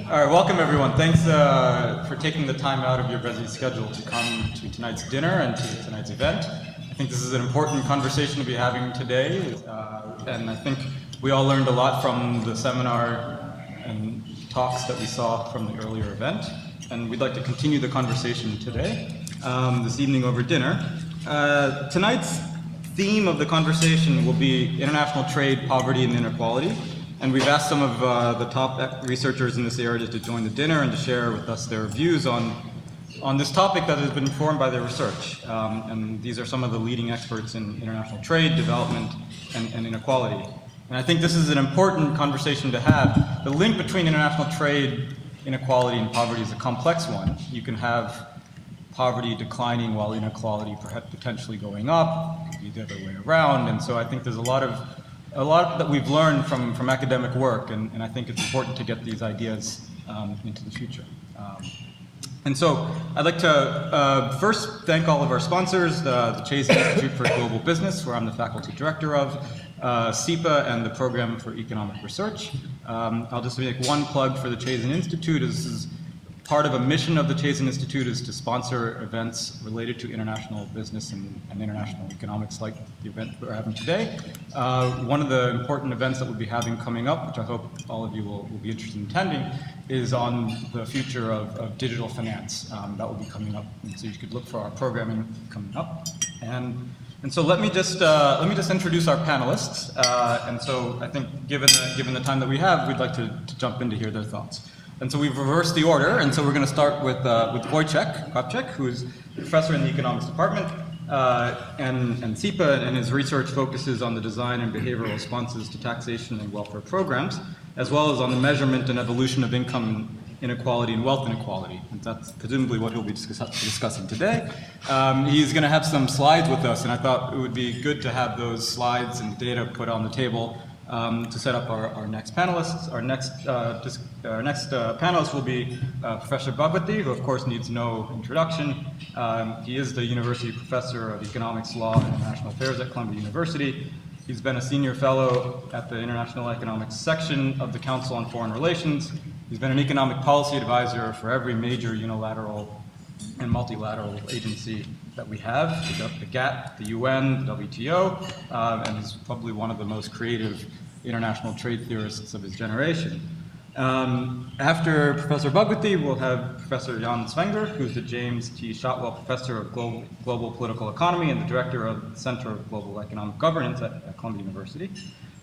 All right, welcome everyone. Thanks for taking the time out of your busy schedule to come to tonight's dinner and to tonight's event. I think this is an important conversation to be having today, and I think we all learned a lot from the seminar and talks that we saw from the earlier event, and we'd like to continue the conversation today, this evening over dinner. Tonight's theme of the conversation will be international trade, poverty, and inequality. And we've asked some of the top researchers in this area to join the dinner and to share with us their views on this topic that has been informed by their research. And these are some of the leading experts in international trade, development, and inequality. And I think this is an important conversation to have. The link between international trade, inequality, and poverty is a complex one. You can have poverty declining while inequality perhaps potentially going up. It could be the other way around. And so I think there's a lot that we've learned from academic work, and I think it's important to get these ideas into the future. And so I'd like to first thank all of our sponsors, the Chase Institute for Global Business, where I'm the faculty director of, SEPA, and the Program for Economic Research. I'll just make one plug for the Chase Institute. This is part of a mission of the Chase Institute is to sponsor events related to international business and international economics, like the event we're having today. One of the important events that we'll be having coming up, which I hope all of you will be interested in attending, is on the future of digital finance. That will be coming up, and so you could look for our programming coming up. And so let me just introduce our panelists. And so I think given the time that we have, we'd like to jump in to hear their thoughts. And so we've reversed the order, and so we're going to start with Wojciech Kopczak, who's professor in the economics department, and SEPA, and his research focuses on the design and behavioral responses to taxation and welfare programs, as well as on the measurement and evolution of income inequality and wealth inequality. And that's presumably what he'll be discussing today. He's going to have some slides with us, and I thought it would be good to have those slides and data put on the table to set up our next panelists. Our next panelist will be Professor Bhagwati, who of course needs no introduction. He is the University Professor of Economics, Law, and International Affairs at Columbia University. He's been a senior fellow at the International Economics section of the Council on Foreign Relations. He's been an economic policy advisor for every major unilateral and multilateral agency that we have, the GATT, the UN, the WTO, and is probably one of the most creative international trade theorists of his generation. After Professor Bhagwati, we'll have Professor Jan Zwenger, who's the James T. Shotwell Professor of Global Political Economy and the Director of the Center of Global Economic Governance at Columbia University.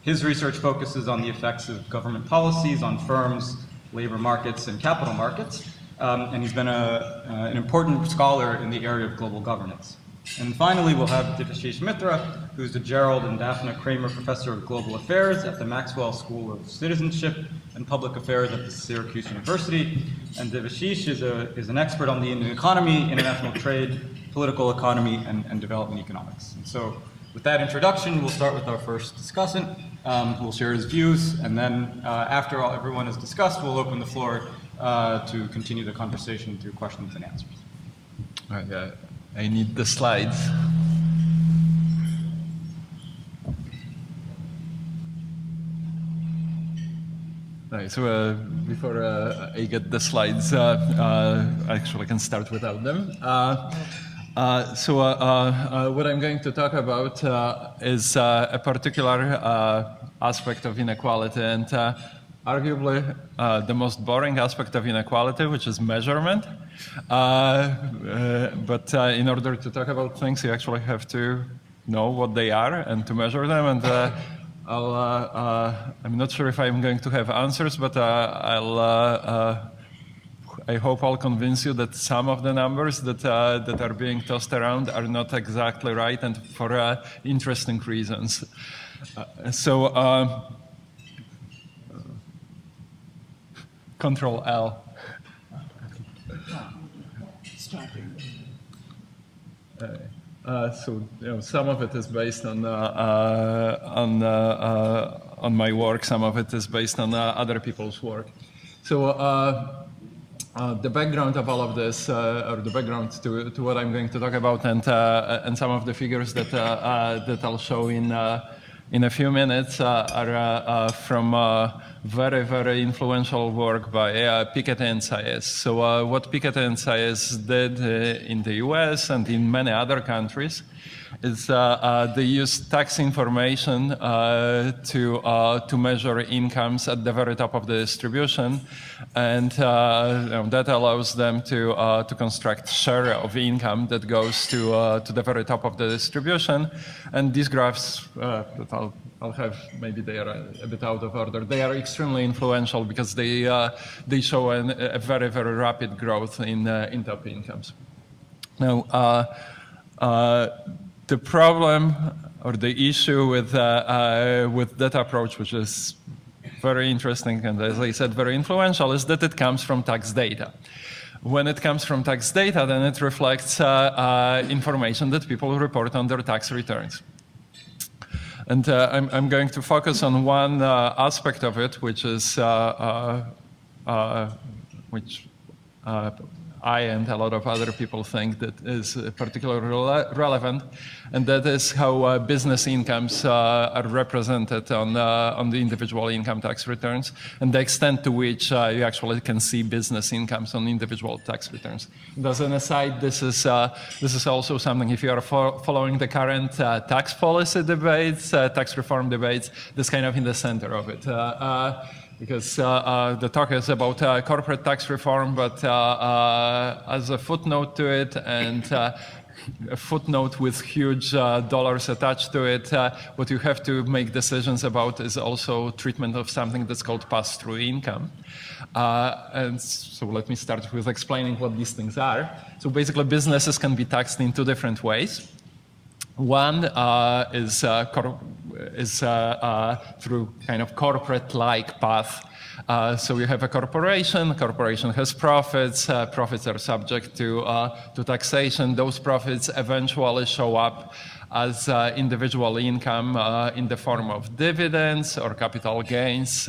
His research focuses on the effects of government policies on firms, labor markets, and capital markets. And he's been an important scholar in the area of global governance. And finally, we'll have Devashish Mitra, who's the Gerald and Daphne Kramer Professor of Global Affairs at the Maxwell School of Citizenship and Public Affairs at the Syracuse University. And Devashish is an expert on the Indian economy, international trade, political economy, and development economics. And so with that introduction, we'll start with our first discussant, who will share his views. And then after everyone has discussed, we'll open the floor to continue the conversation through questions and answers. All right, I need the slides. All right, so before I get the slides, actually I can start without them. So what I'm going to talk about is a particular aspect of inequality, and arguably the most boring aspect of inequality, which is measurement. But in order to talk about things, you actually have to know what they are and to measure them. And I'm not sure if I'm going to have answers, but I hope I'll convince you that some of the numbers that are being tossed around are not exactly right, and for interesting reasons. Control L. So some of it is based on my work. Some of it is based on other people's work. So the background of all of this, or the background to what I'm going to talk about, and some of the figures that I'll show in in a few minutes are from very, very influential work by Piketty and Sayes. So what Piketty and Sayes did in the US and in many other countries is they use tax information to measure incomes at the very top of the distribution, and that allows them to construct share of income that goes to the very top of the distribution. And these graphs that I'll have, maybe they are a bit out of order. They are extremely influential because they show a very, very rapid growth in top incomes. Now, the problem or the issue with that approach, which is very interesting and, as I said, very influential, is that it comes from tax data. When it comes from tax data, then it reflects information that people report on their tax returns. And I'm going to focus on one aspect of it, which is which I and a lot of other people think that is particularly relevant, and that is how business incomes are represented on the individual income tax returns, and the extent to which you actually can see business incomes on individual tax returns. And as an aside, this is also something, if you are following the current tax policy debates, tax reform debates, that's kind of in the center of it. Because the talk is about corporate tax reform, but as a footnote to it, and a footnote with huge dollars attached to it, what you have to make decisions about is also treatment of something that's called pass-through income. And so let me start with explaining what these things are. So basically, businesses can be taxed in two different ways. One is through kind of corporate-like path. So you have a corporation has profits, profits are subject to taxation. Those profits eventually show up as individual income in the form of dividends or capital gains.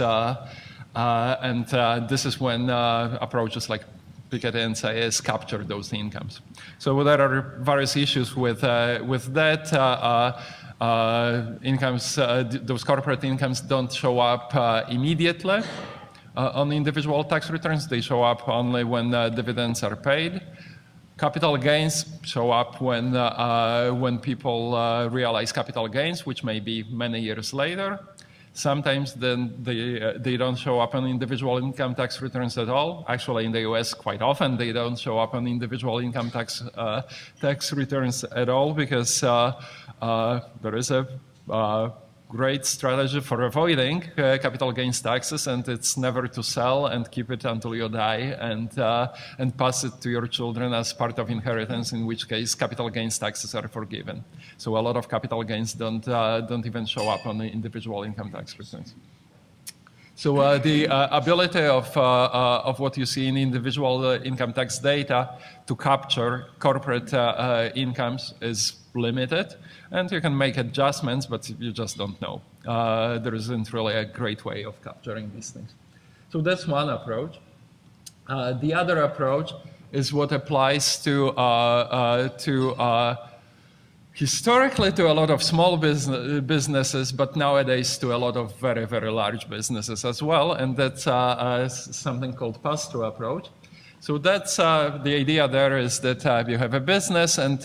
And this is when approaches like Piketty and Sayes capture those incomes. So there are various issues with that. Incomes, those corporate incomes don't show up immediately on individual tax returns. They show up only when dividends are paid. Capital gains show up when people realize capital gains, which may be many years later. Sometimes then they don't show up on individual income tax returns at all. Actually, in the US, quite often they don't show up on individual income tax returns at all, because there is a great strategy for avoiding capital gains taxes, and it's never to sell and keep it until you die and pass it to your children as part of inheritance, in which case capital gains taxes are forgiven. So a lot of capital gains don't even show up on the individual income tax returns. So the ability of what you see in individual income tax data to capture corporate incomes is limited, and you can make adjustments, but you just don't know. There isn't really a great way of capturing these things. So that's one approach. The other approach is what applies to historically to a lot of small businesses, but nowadays to a lot of very, very large businesses as well, and that's something called pass-through approach. So that's the idea there is that you have a business, and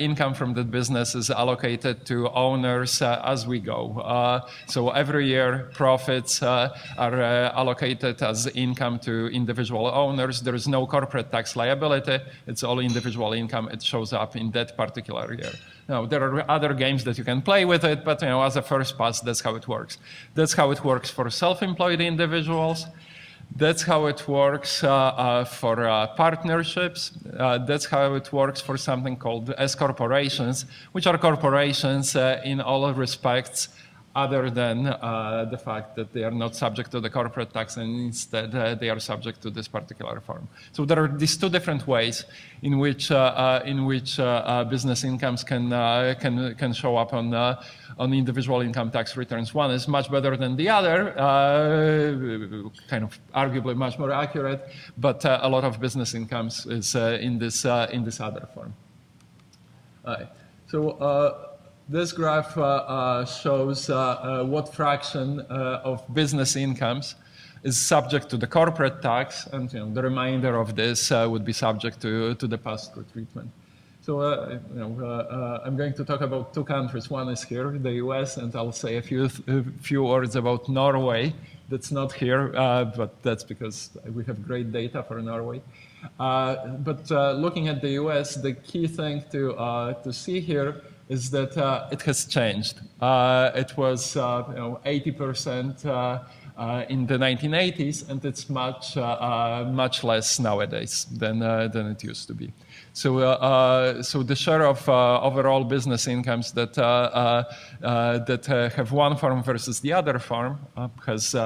income from that business is allocated to owners as we go. So every year profits are allocated as income to individual owners. There is no corporate tax liability. It's all individual income. It shows up in that particular year. Now, there are other games that you can play with it, but as a first pass, that's how it works. That's how it works for self-employed individuals. That's how it works for partnerships. That's how it works for something called S corporations, which are corporations in all respects other than the fact that they are not subject to the corporate tax, and instead they are subject to this particular form. So there are these two different ways in which business incomes can show up on individual income tax returns. One is much better than the other, kind of arguably much more accurate, but a lot of business incomes is in this other form. So This graph shows what fraction of business incomes is subject to the corporate tax, and the remainder of this would be subject to the pass-through treatment. So I'm going to talk about two countries. One is here, the US, and I'll say a few words about Norway. That's not here, but that's because we have great data for Norway. But looking at the US, the key thing to see here is that it has changed. It was 80% in the 1980s, and it's much less nowadays than it used to be. So the share of overall business incomes that have one form versus the other form has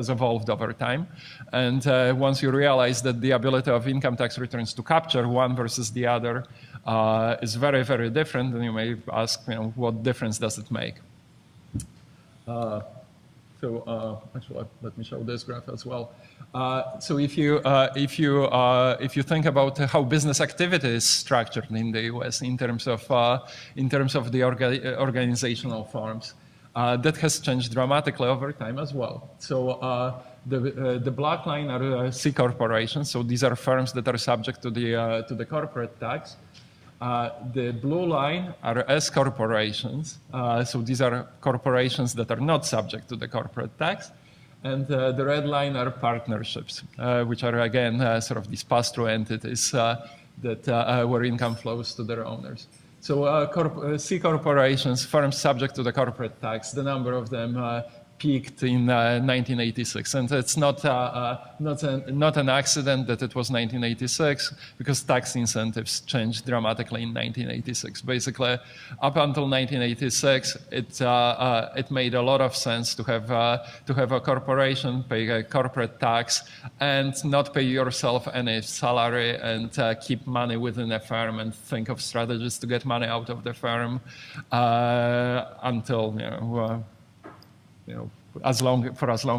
evolved over time. And once you realize that the ability of income tax returns to capture one versus the other is very, very different, then you may ask, what difference does it make? Actually, let me show this graph as well. So if you think about how business activity is structured in the US in terms of the organizational forms, that has changed dramatically over time as well. So the black line are C corporations. So these are firms that are subject to the corporate tax. The blue line are S corporations. So these are corporations that are not subject to the corporate tax. And the red line are partnerships, which are, again, sort of these pass-through entities where income flows to their owners. So C corporations, firms subject to the corporate tax, the number of them peaked in 1986, and it's not an accident that it was 1986, because tax incentives changed dramatically in 1986. Basically, up until 1986, it made a lot of sense to have a corporation pay a corporate tax and not pay yourself any salary and keep money within a firm and think of strategies to get money out of the firm until as long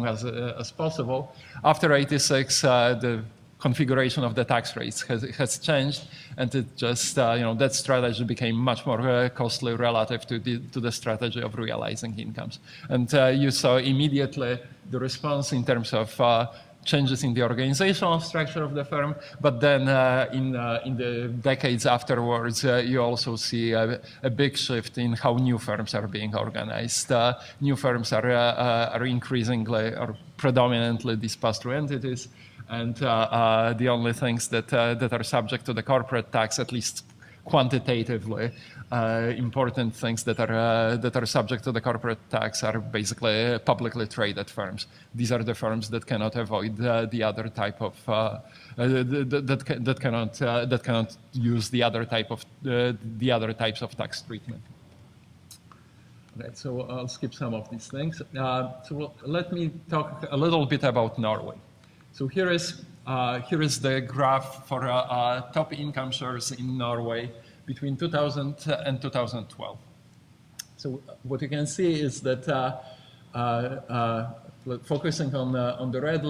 as possible. After '86, the configuration of the tax rates has changed, and it just that strategy became much more costly relative to the strategy of realizing incomes. And you saw immediately the response in terms of changes in the organizational structure of the firm, but then in the decades afterwards, you also see a big shift in how new firms are being organized. New firms are increasingly or predominantly these pass-through entities, and the only things that are subject to the corporate tax, at least quantitatively, important things that are subject to the corporate tax are basically publicly traded firms. These are the firms that cannot avoid the other type of that cannot use the other types of tax treatment. Right, so I'll skip some of these things. So let me talk a little bit about Norway. So here is the graph for top income shares in Norway between 2000 and 2012. So what you can see is that focusing on the red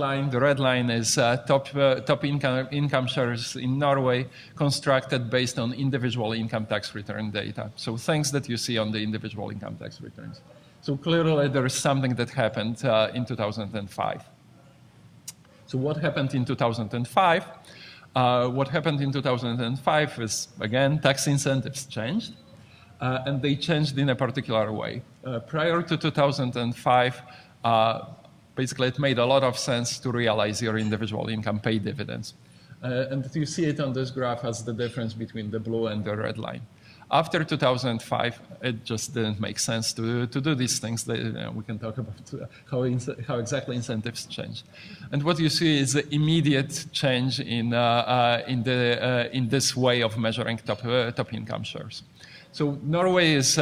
line is top income shares in Norway constructed based on individual income tax return data. So things that you see on the individual income tax returns. So clearly there is something that happened in 2005. So what happened in 2005? What happened in 2005 is, again, tax incentives changed, and they changed in a particular way. Prior to 2005, basically it made a lot of sense to realize your individual income, pay dividends. And you see it on this graph as the difference between the blue and the red line. After 2005, it just didn't make sense to do these things. We can talk about how exactly incentives changed. And what you see is the immediate change in this way of measuring top income shares. So Norway is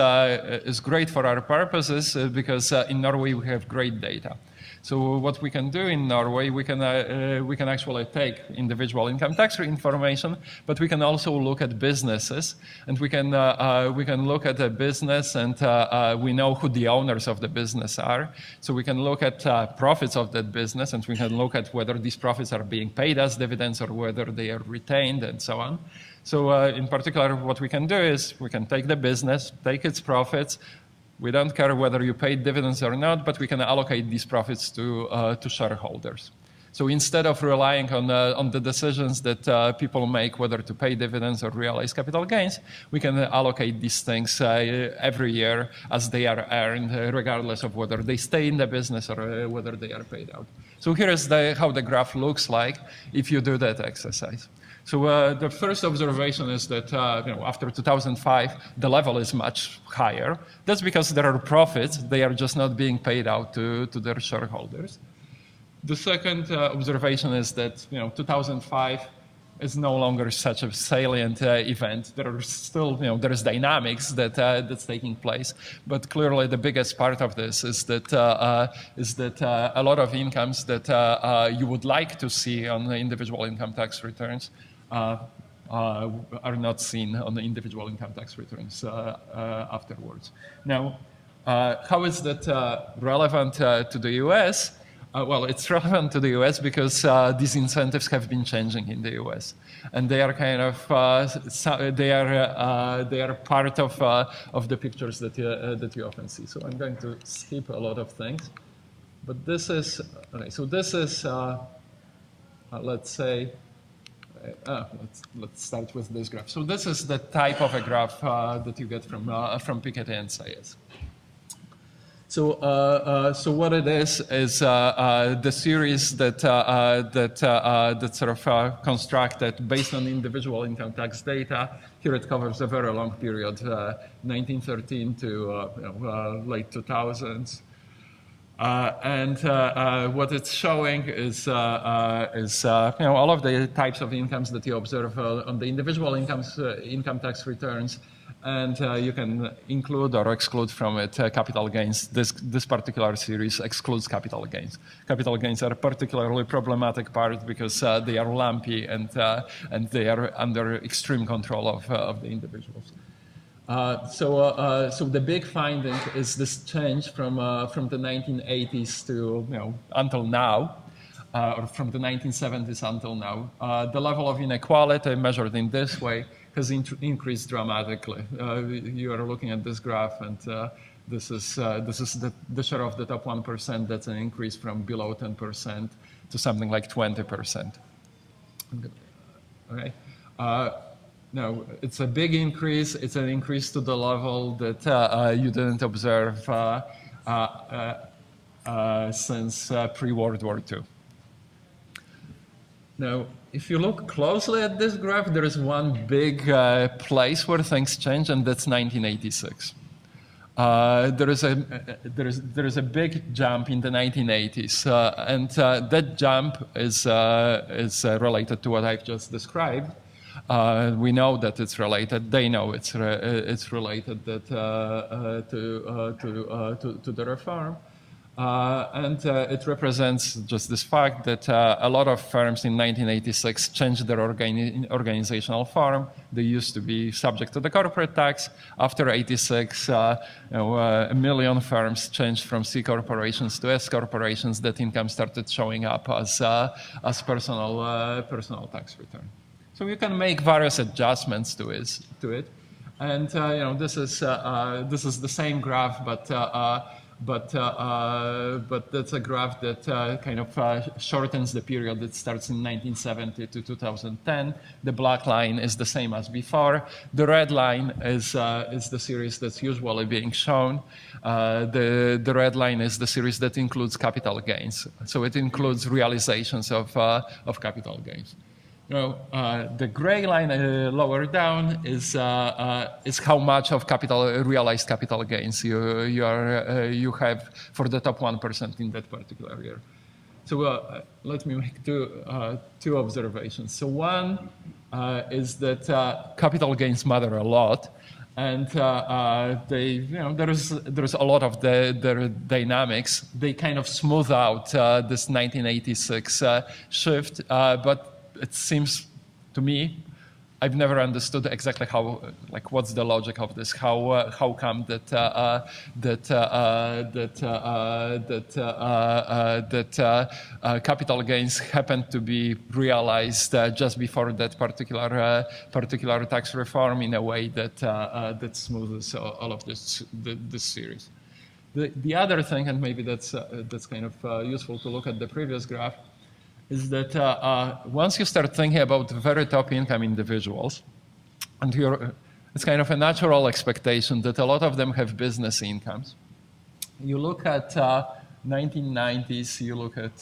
great for our purposes because in Norway we have great data. So what we can do in Norway, we can actually take individual income tax information, but we can also look at businesses, and we can look at a business, and we know who the owners of the business are. So we can look at profits of that business, and we can look at whether these profits are being paid as dividends or whether they are retained, and so on. So in particular, what we can do is we can take the business, take its profits. We don't care whether you paid dividends or not, but we can allocate these profits to shareholders. So instead of relying on the decisions that people make, whether to pay dividends or realize capital gains, we can allocate these things every year as they are earned, regardless of whether they stay in the business or whether they are paid out. So here is how the graph looks like if you do that exercise. So the first observation is that after 2005, the level is much higher. That's because there are profits. They are just not being paid out to their shareholders. The second observation is that 2005 is no longer such a salient event. There are still there is dynamics that's taking place, but clearly the biggest part of this is that a lot of incomes that you would like to see on the individual income tax returns are not seen on the individual income tax returns afterwards. Now, how is that relevant to the US? Well, it's relevant to the US because these incentives have been changing in the US, and they are kind of they are part of the pictures that you often see. So I'm going to skip a lot of things, but this is okay. So this is let's say. Let's start with this graph. So this is the type of a graph that you get from Piketty and Sayes. So what it is the series that sort of constructed based on individual income tax data. Here it covers a very long period, 1913 to late 2000s. And what it's showing is all of the types of incomes that you observe on the individual income tax returns, and you can include or exclude from it capital gains. This particular series excludes capital gains. Capital gains are a particularly problematic part because they are lumpy and they are under extreme control of the individuals. So the big finding is this change from the 1980s to until now, or from the 1970s until now. The level of inequality measured in this way has increased dramatically. You are looking at this graph, and this is the share of the top 1%. That's an increase from below 10% to something like 20%. Okay. No, it's a big increase. It's an increase to the level that you didn't observe since pre-World War II. Now, if you look closely at this graph, there is one big place where things change, and that's 1986. There is a big jump in the 1980s, and that jump is related to what I've just described. We know that it's related. They know it's related to the reform, and it represents just this fact that a lot of firms in 1986 changed their organizational form. They used to be subject to the corporate tax. After '86, a million firms changed from C corporations to S corporations. That income started showing up as personal tax return. So you can make various adjustments to it, and this is the same graph, but that's a graph that kind of shortens the period that starts in 1970 to 2010. The black line is the same as before. The red line is the series that's usually being shown. The red line is the series that includes capital gains. So it includes realizations of capital gains. The gray line lower down is how much of realized capital gains you have for the top 1% in that particular year. So let me make two observations. So one is that capital gains matter a lot, And there's a lot of their dynamics. They kind of smooth out this 1986 shift, but it seems to me, I've never understood exactly how, like, what's the logic of this? How come that capital gains happen to be realized just before that particular tax reform in a way that smooths all of this series. The other thing, and maybe that's kind of useful to look at the previous graph, is that once you start thinking about very top income individuals, and it's kind of a natural expectation that a lot of them have business incomes. You look at 1990s, you look at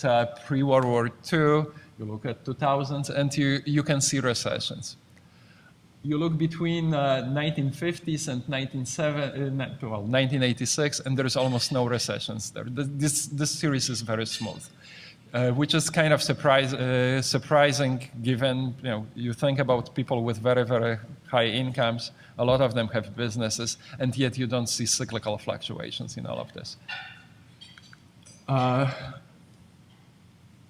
pre-World War II, you look at 2000s, and you can see recessions. You look between 1950s and 1986, and there's almost no recessions there. This series is very smooth. Which is kind of surprising given, you think about people with very, very high incomes, a lot of them have businesses, and yet you don't see cyclical fluctuations in all of this. All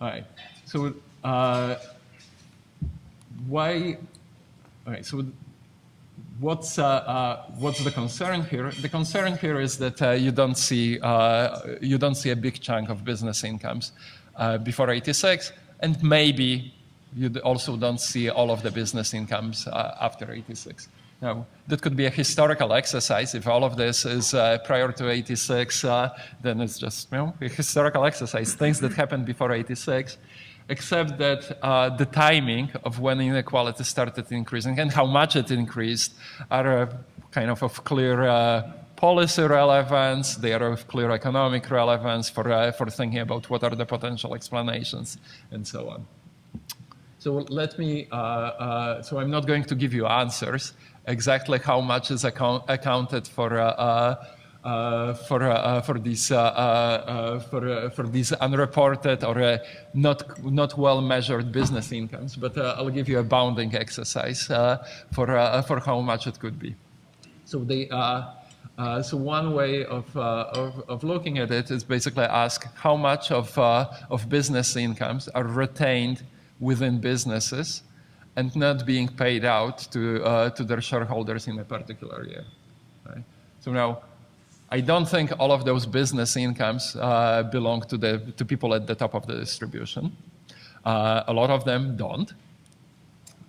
right, so what's the concern here? The concern here is that you don't see a big chunk of business incomes before 86, and maybe you also don't see all of the business incomes after 86. Now, that could be a historical exercise. If all of this is prior to 86, then it's just a historical exercise, things that happened before 86, except that the timing of when inequality started increasing and how much it increased are kind of clear policy relevance, they are of clear economic relevance for thinking about what are the potential explanations and so on. So let me, so I'm not going to give you answers exactly how much is accounted for these unreported or not well measured business incomes, but I'll give you a bounding exercise for how much it could be. So so one way of looking at it is basically ask how much of business incomes are retained within businesses and not being paid out to their shareholders in a particular year. Right? So now, I don't think all of those business incomes belong to people at the top of the distribution. A lot of them don't.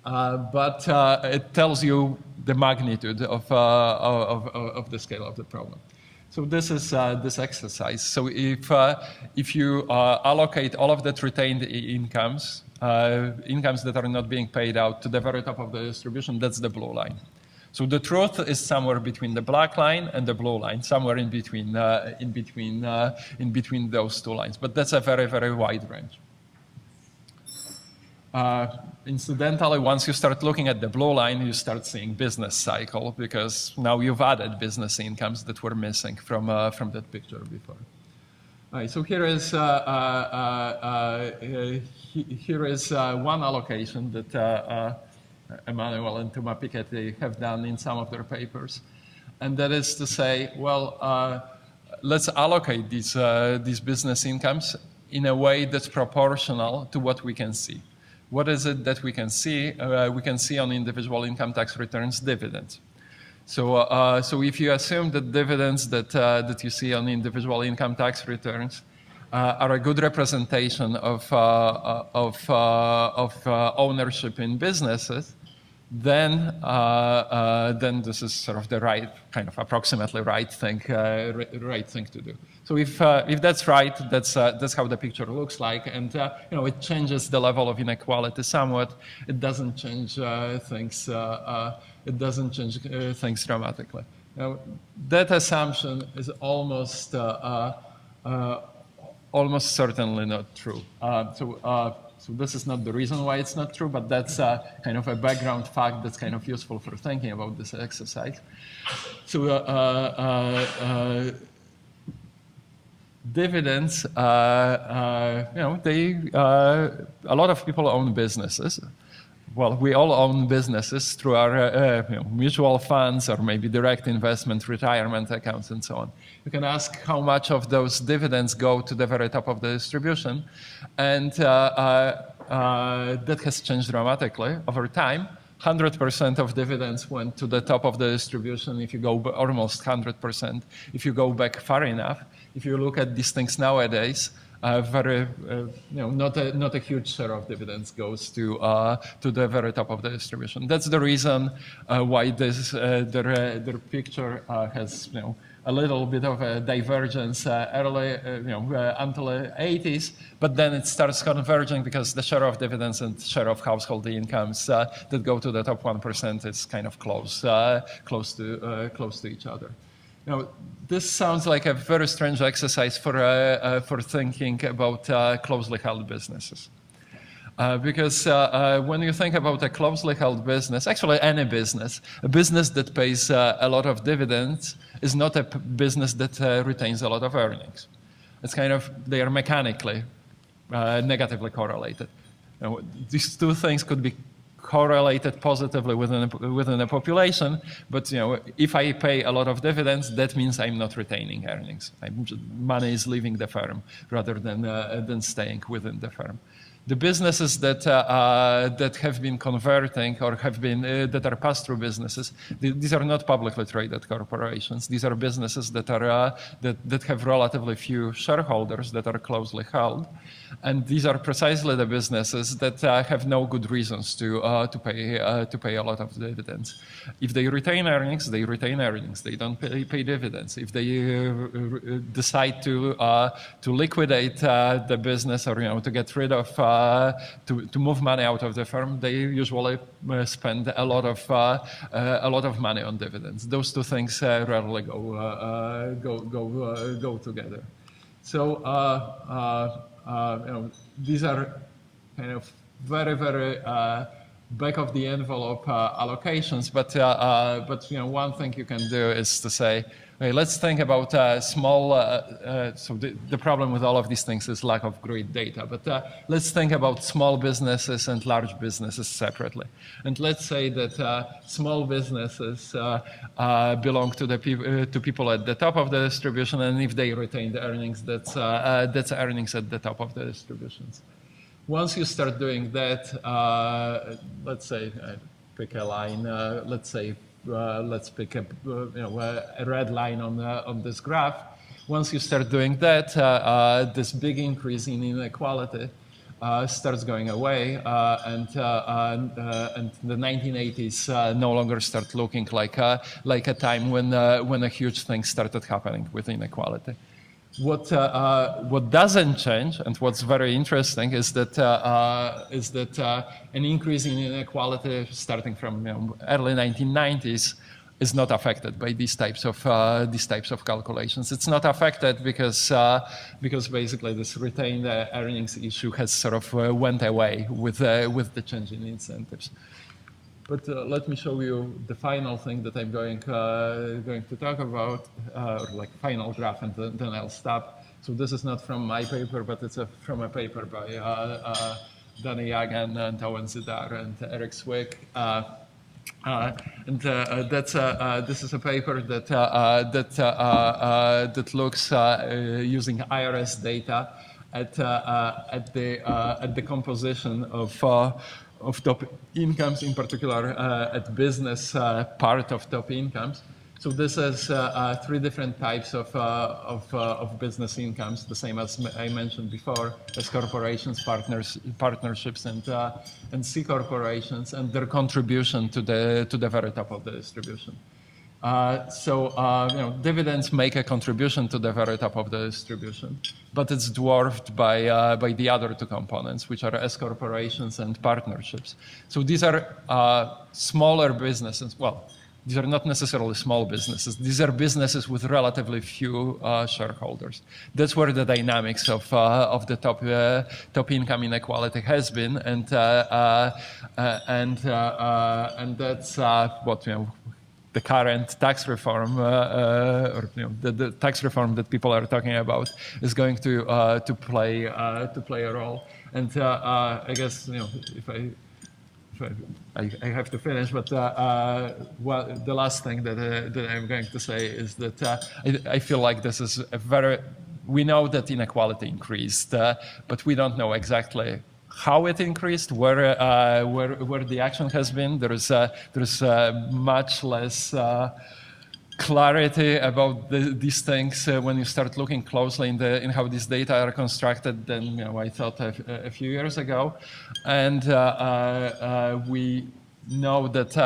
But it tells you the magnitude of the scale of the problem. So this is this exercise. So if you allocate all of that retained incomes, incomes that are not being paid out to the very top of the distribution, that's the blue line. So the truth is somewhere between the black line and the blue line, somewhere in between those two lines. But that's a very, very wide range. Incidentally, once you start looking at the blue line, you start seeing business cycle, because now you've added business incomes that were missing from that picture before. All right, so here is one allocation that Emmanuel and Thomas Piketty have done in some of their papers, and that is to say, well, let's allocate these business incomes in a way that's proportional to what we can see. What is it that we can see? We can see on individual income tax returns dividends. So, so if you assume that dividends that you see on individual income tax returns are a good representation of ownership in businesses, then this is sort of the right kind of approximately right thing to do. So if that's right, that's how the picture looks like, and it changes the level of inequality somewhat. It doesn't change things. It doesn't change things dramatically. Now, that assumption is almost certainly not true. So this is not the reason why it's not true, but that's kind of a background fact that's kind of useful for thinking about this exercise. So dividends, a lot of people own businesses, well, we all own businesses through our mutual funds or maybe direct investment, retirement accounts, and so on. You can ask how much of those dividends go to the very top of the distribution, and that has changed dramatically over time. 100% of dividends went to the top of the distribution, if you go almost 100%, if you go back far enough. If you look at these things nowadays, not a huge share of dividends goes to the very top of the distribution. That's the reason why their picture has a little bit of a divergence early until the 80s, but then it starts converging because the share of dividends and share of household incomes that go to the top 1% is kind of close to each other. Now, this sounds like a very strange exercise for thinking about closely held businesses. Because when you think about a closely held business, actually any business, a business that pays a lot of dividends is not a business that retains a lot of earnings. It's kind of, they are mechanically negatively correlated. These two things could be correlated positively within a population, but if I pay a lot of dividends, that means I'm not retaining earnings. Money is leaving the firm rather than staying within the firm. The businesses that have been converting or have been that are pass-through businesses, these are not publicly traded corporations. These are businesses that have relatively few shareholders that are closely held, and these are precisely the businesses that have no good reasons to pay a lot of dividends. If they retain earnings, they retain earnings. They don't pay dividends. If they decide to liquidate the business or to get rid of to move money out of the firm, they usually spend a lot of money on dividends. Those two things rarely go together. So these are kind of very back of the envelope allocations, but one thing you can do is to say, okay, let's think about small. So the problem with all of these things is lack of great data. But let's think about small businesses and large businesses separately. And let's say that small businesses belong to people at the top of the distribution, and if they retain the earnings, that's earnings at the top of the distributions. Once you start doing that, let's say pick a line. Let's pick a red line on this graph. Once you start doing that, this big increase in inequality starts going away, and the 1980s no longer start looking like a time when a huge thing started happening with inequality. What doesn't change, and what's very interesting, is that an increase in inequality starting from early 1990s is not affected by these types of calculations. It's not affected because basically this retained earnings issue has sort of went away with the change in incentives. But let me show you the final thing that I'm going to talk about, or like final graph, and then I'll stop. So this is not from my paper, but it's from a paper by Danny Yagan and Owen Zidar and Eric Swick. This is a paper that looks using IRS data at the composition of top incomes, in particular at business part of top incomes. So this is three different types of business incomes, the same as I mentioned before, as corporations, partnerships, and C corporations, and their contribution to the very top of the distribution. Dividends make a contribution to the very top of the distribution, but it's dwarfed by the other two components, which are S corporations and partnerships. So these are smaller businesses. Well, these are not necessarily small businesses. These are businesses with relatively few shareholders. That's where the dynamics of the top income inequality has been, and that's what the current tax reform, or the tax reform that people are talking about, is going to play a role. And I guess if I have to finish, but well, the last thing that I'm going to say is that I feel like this is a very, we know that inequality increased, but we don't know exactly how it increased, where the action has been. There's much less clarity about these things when you start looking closely in how these data are constructed than I thought a few years ago, and we know that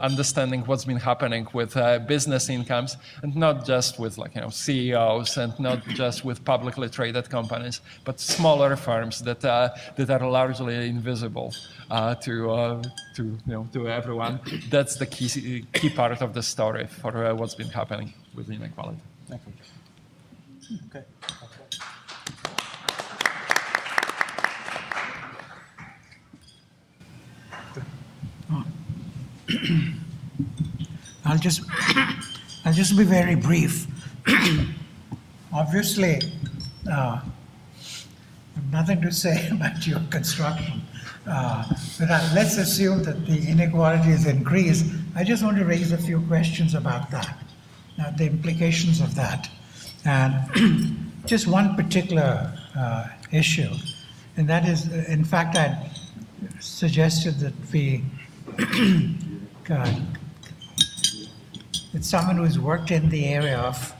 understanding what's been happening with business incomes, and not just with CEOs, and not just with publicly traded companies, but smaller firms that are largely invisible to everyone. That's the key part of the story for what's been happening with inequality. Thank you. Okay. I'll just be very brief. Obviously, I have nothing to say about your construction, but let's assume that the inequality is increased. I just want to raise a few questions about that, the implications of that, and just one particular issue, and that is, in fact, I suggested that we it's someone who's worked in the area of,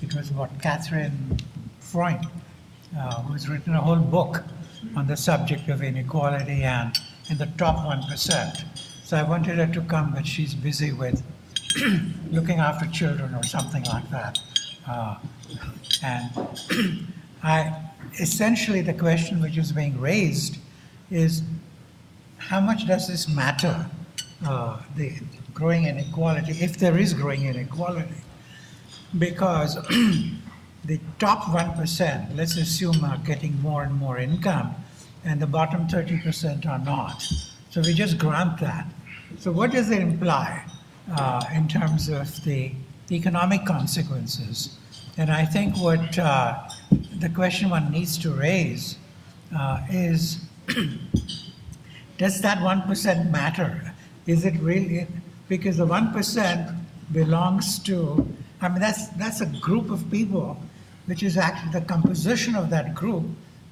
it was Catherine Freund, who's written a whole book on the subject of inequality and in the top 1%. So I wanted her to come, but she's busy with looking after children or something like that. And essentially the question which is being raised is, how much does this matter, the growing inequality, if there is growing inequality? Because the top 1%, let's assume, are getting more and more income, and the bottom 30% are not. So we just grant that. So what does it imply in terms of the economic consequences? And I think what the question one needs to raise is, does that 1% matter? Is it really, because the 1% belongs to, I mean, that's a group of people, which is actually the composition of that group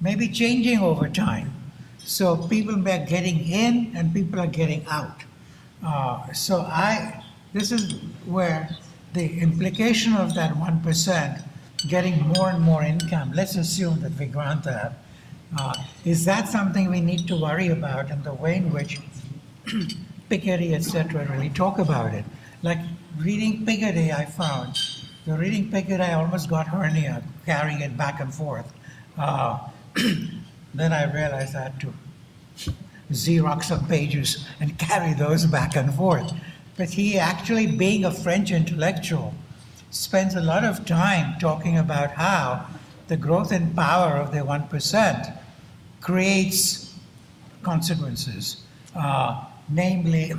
may be changing over time. So people are getting in and people are getting out. This is where the implication of that 1% getting more and more income, let's assume that we grant that, is that something we need to worry about in the way in which Piketty, etc., really talk about it? Like reading Piketty, reading Piketty, I almost got hernia carrying it back and forth. Then I realized I had to Xerox some pages and carry those back and forth. But he actually, being a French intellectual, spends a lot of time talking about how the growth in power of the 1% creates consequences. Namely,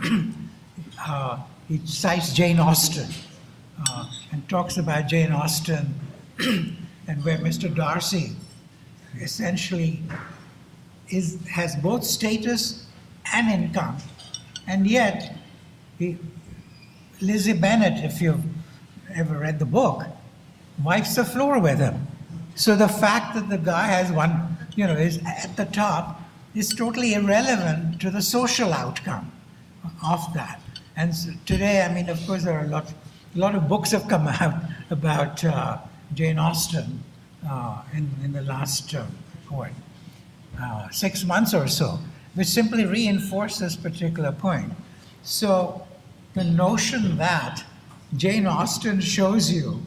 he cites Jane Austen and talks about Jane Austen and where Mr. Darcy essentially has both status and income, and yet Lizzie Bennet, if you've ever read the book, wipes the floor with him. So the fact that the guy has is at the top is totally irrelevant to the social outcome of that. And so today, I mean, of course, there are a lot of books have come out about Jane Austen in the last 6 months or so, which simply reinforce this particular point. So the notion that Jane Austen shows you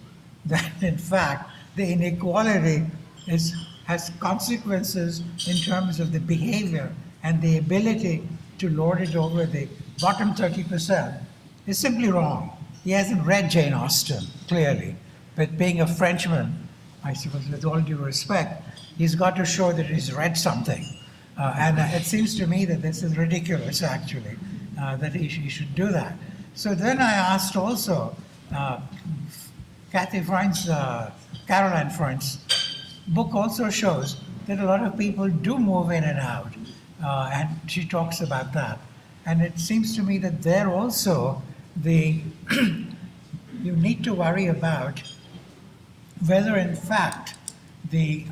that, in fact, the inequality has consequences in terms of the behavior and the ability to lord it over the bottom 30% is simply wrong. He hasn't read Jane Austen, clearly. But being a Frenchman, I suppose, with all due respect, he's got to show that he's read something. And it seems to me that this is ridiculous, actually, that he should do that. So then I asked also, Caroline Freund's book also shows that a lot of people do move in and out. and she talks about that. And it seems to me that there also, you need to worry about whether in fact the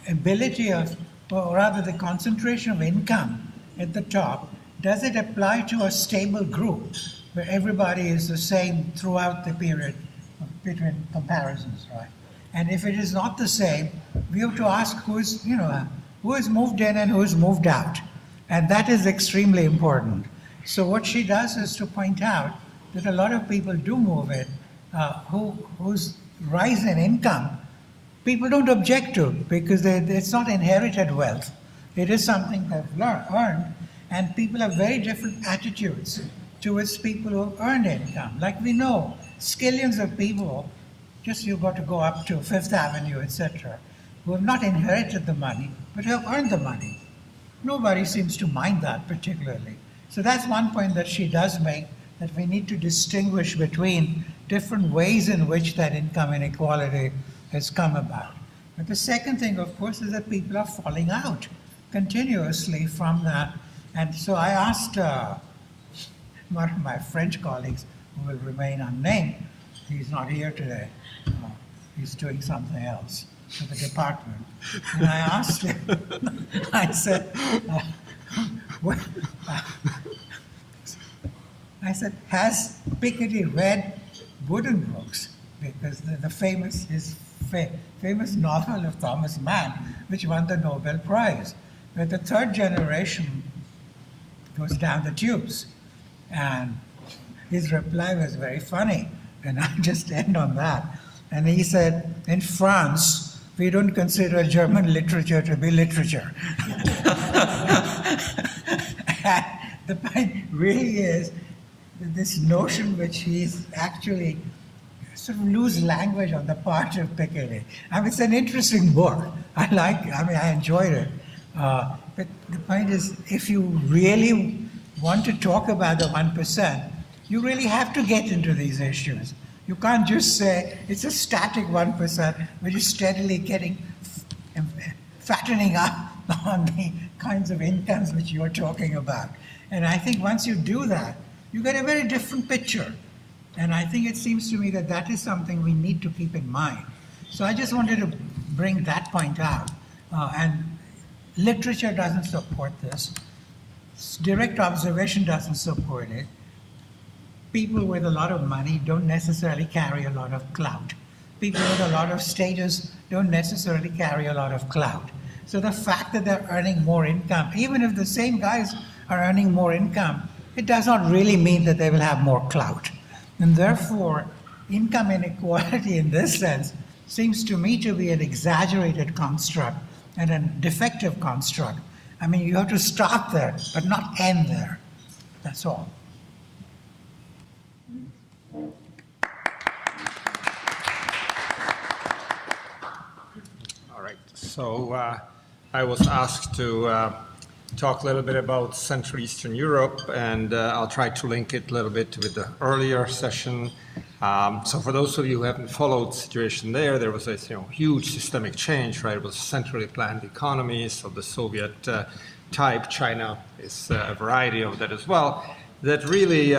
ability of, or rather the concentration of income at the top, does it apply to a stable group where everybody is the same throughout the period between comparisons, right? And if it is not the same, we have to ask who has moved in and who has moved out. And that is extremely important. So what she does is to point out that a lot of people do move in, whose rise in income people don't object to, because it's not inherited wealth. It is something they've earned, and people have very different attitudes towards people who have earned income. Like we know, skillions of people, just you've got to go up to Fifth Avenue, etc., who have not inherited the money, but who have earned the money. Nobody seems to mind that particularly. So that's one point that she does make, that we need to distinguish between different ways in which that income inequality has come about. But the second thing, of course, is that people are falling out continuously from that. And so I asked one of my French colleagues, who will remain unnamed, he's not here today, he's doing something else for the department. And I asked him, I said, has Piketty read Buddenbrooks? Because his famous novel of Thomas Mann, which won the Nobel Prize, where the third generation goes down the tubes. And his reply was very funny, and I'll just end on that. And he said, in France, we don't consider German literature to be literature. The point really is that this notion which he's actually sort of loose language on the part of Piketty. I mean, it's an interesting book. I enjoyed it. But the point is, if you really want to talk about the 1%, you really have to get into these issues. You can't just say it's a static 1%, which is steadily fattening up on the kinds of incomes which you're talking about. And I think once you do that, you get a very different picture. And I think it seems to me that that is something we need to keep in mind. So I just wanted to bring that point out. And literature doesn't support this. Direct observation doesn't support it. People with a lot of money don't necessarily carry a lot of clout. People with a lot of status don't necessarily carry a lot of clout. So the fact that they're earning more income, even if the same guys are earning more income, it does not really mean that they will have more clout. And therefore, income inequality in this sense seems to me to be an exaggerated construct and a defective construct. I mean, you have to start there, but not end there. That's all. All right. So I was asked to talk a little bit about Central Eastern Europe, and I'll try to link it a little bit with the earlier session. So for those of you who haven't followed the situation there was a huge systemic change, right? It was centrally planned economies of the Soviet type. China is a variety of that as well, that really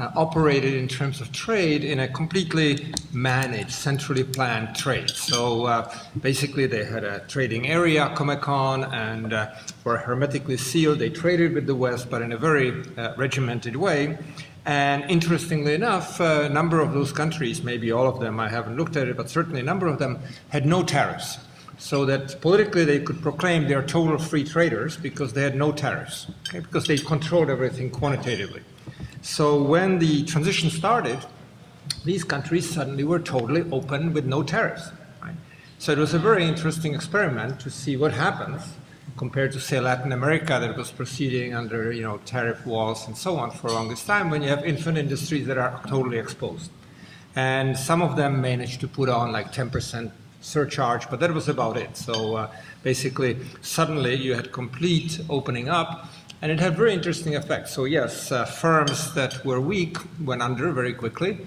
operated in terms of trade in a completely managed, centrally planned trade. So basically they had a trading area, Comecon, and were hermetically sealed. They traded with the West, but in a very regimented way. And interestingly enough, a number of those countries, maybe all of them, I haven't looked at it, but certainly a number of them had no tariffs. So that politically they could proclaim they're total free traders because they had no tariffs, okay? Because they controlled everything quantitatively. So when the transition started, these countries suddenly were totally open with no tariffs, right? So it was a very interesting experiment to see what happens compared to, say, Latin America, that was proceeding under, tariff walls and so on for the longest time, when you have infant industries that are totally exposed. And some of them managed to put on like 10% surcharge, but that was about it. So basically, suddenly you had complete opening up, and it had very interesting effects. So yes, firms that were weak went under very quickly,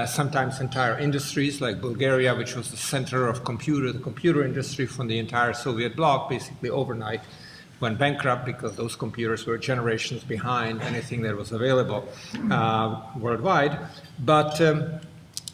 sometimes entire industries like Bulgaria, which was the center of the computer industry from the entire Soviet bloc, basically overnight went bankrupt because those computers were generations behind anything that was available worldwide. But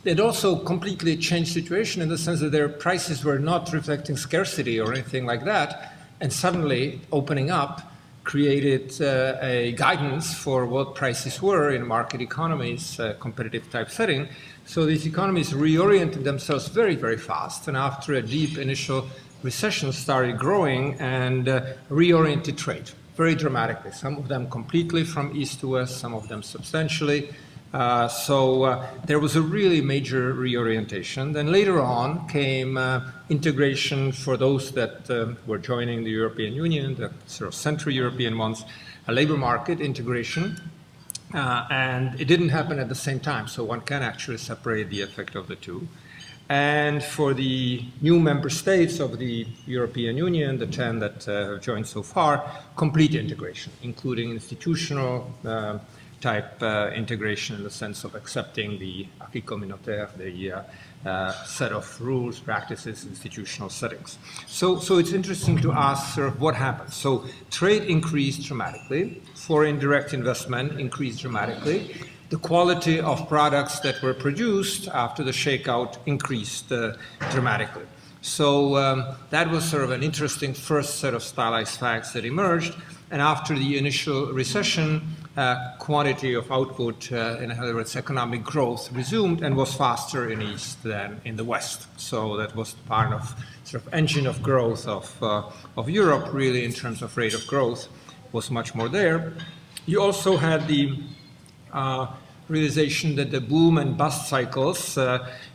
it also completely changed the situation in the sense that their prices were not reflecting scarcity or anything like that, and suddenly opening up created a guidance for what prices were in market economies, competitive type setting. So these economies reoriented themselves very, very fast, and after a deep initial recession started growing and reoriented trade very dramatically. Some of them completely from east to west, some of them substantially. So there was a really major reorientation. Then later on came integration for those that were joining the European Union, the sort of Central European ones, a labor market integration. And it didn't happen at the same time, so one can actually separate the effect of the two. And for the new member states of the European Union, the 10 that have joined so far, complete integration, including institutional type integration in the sense of accepting the acquis communautaire, the set of rules, practices, institutional settings. So it's interesting to ask sort of what happened. So trade increased dramatically, foreign direct investment increased dramatically, the quality of products that were produced after the shakeout increased dramatically. So that was sort of an interesting first set of stylized facts that emerged. And after the initial recession, quantity of output, in other words, economic growth resumed and was faster in East than in the West. So that was part of sort of engine of growth of Europe, really in terms of rate of growth, was much more there. You also had the realization that the boom and bust cycles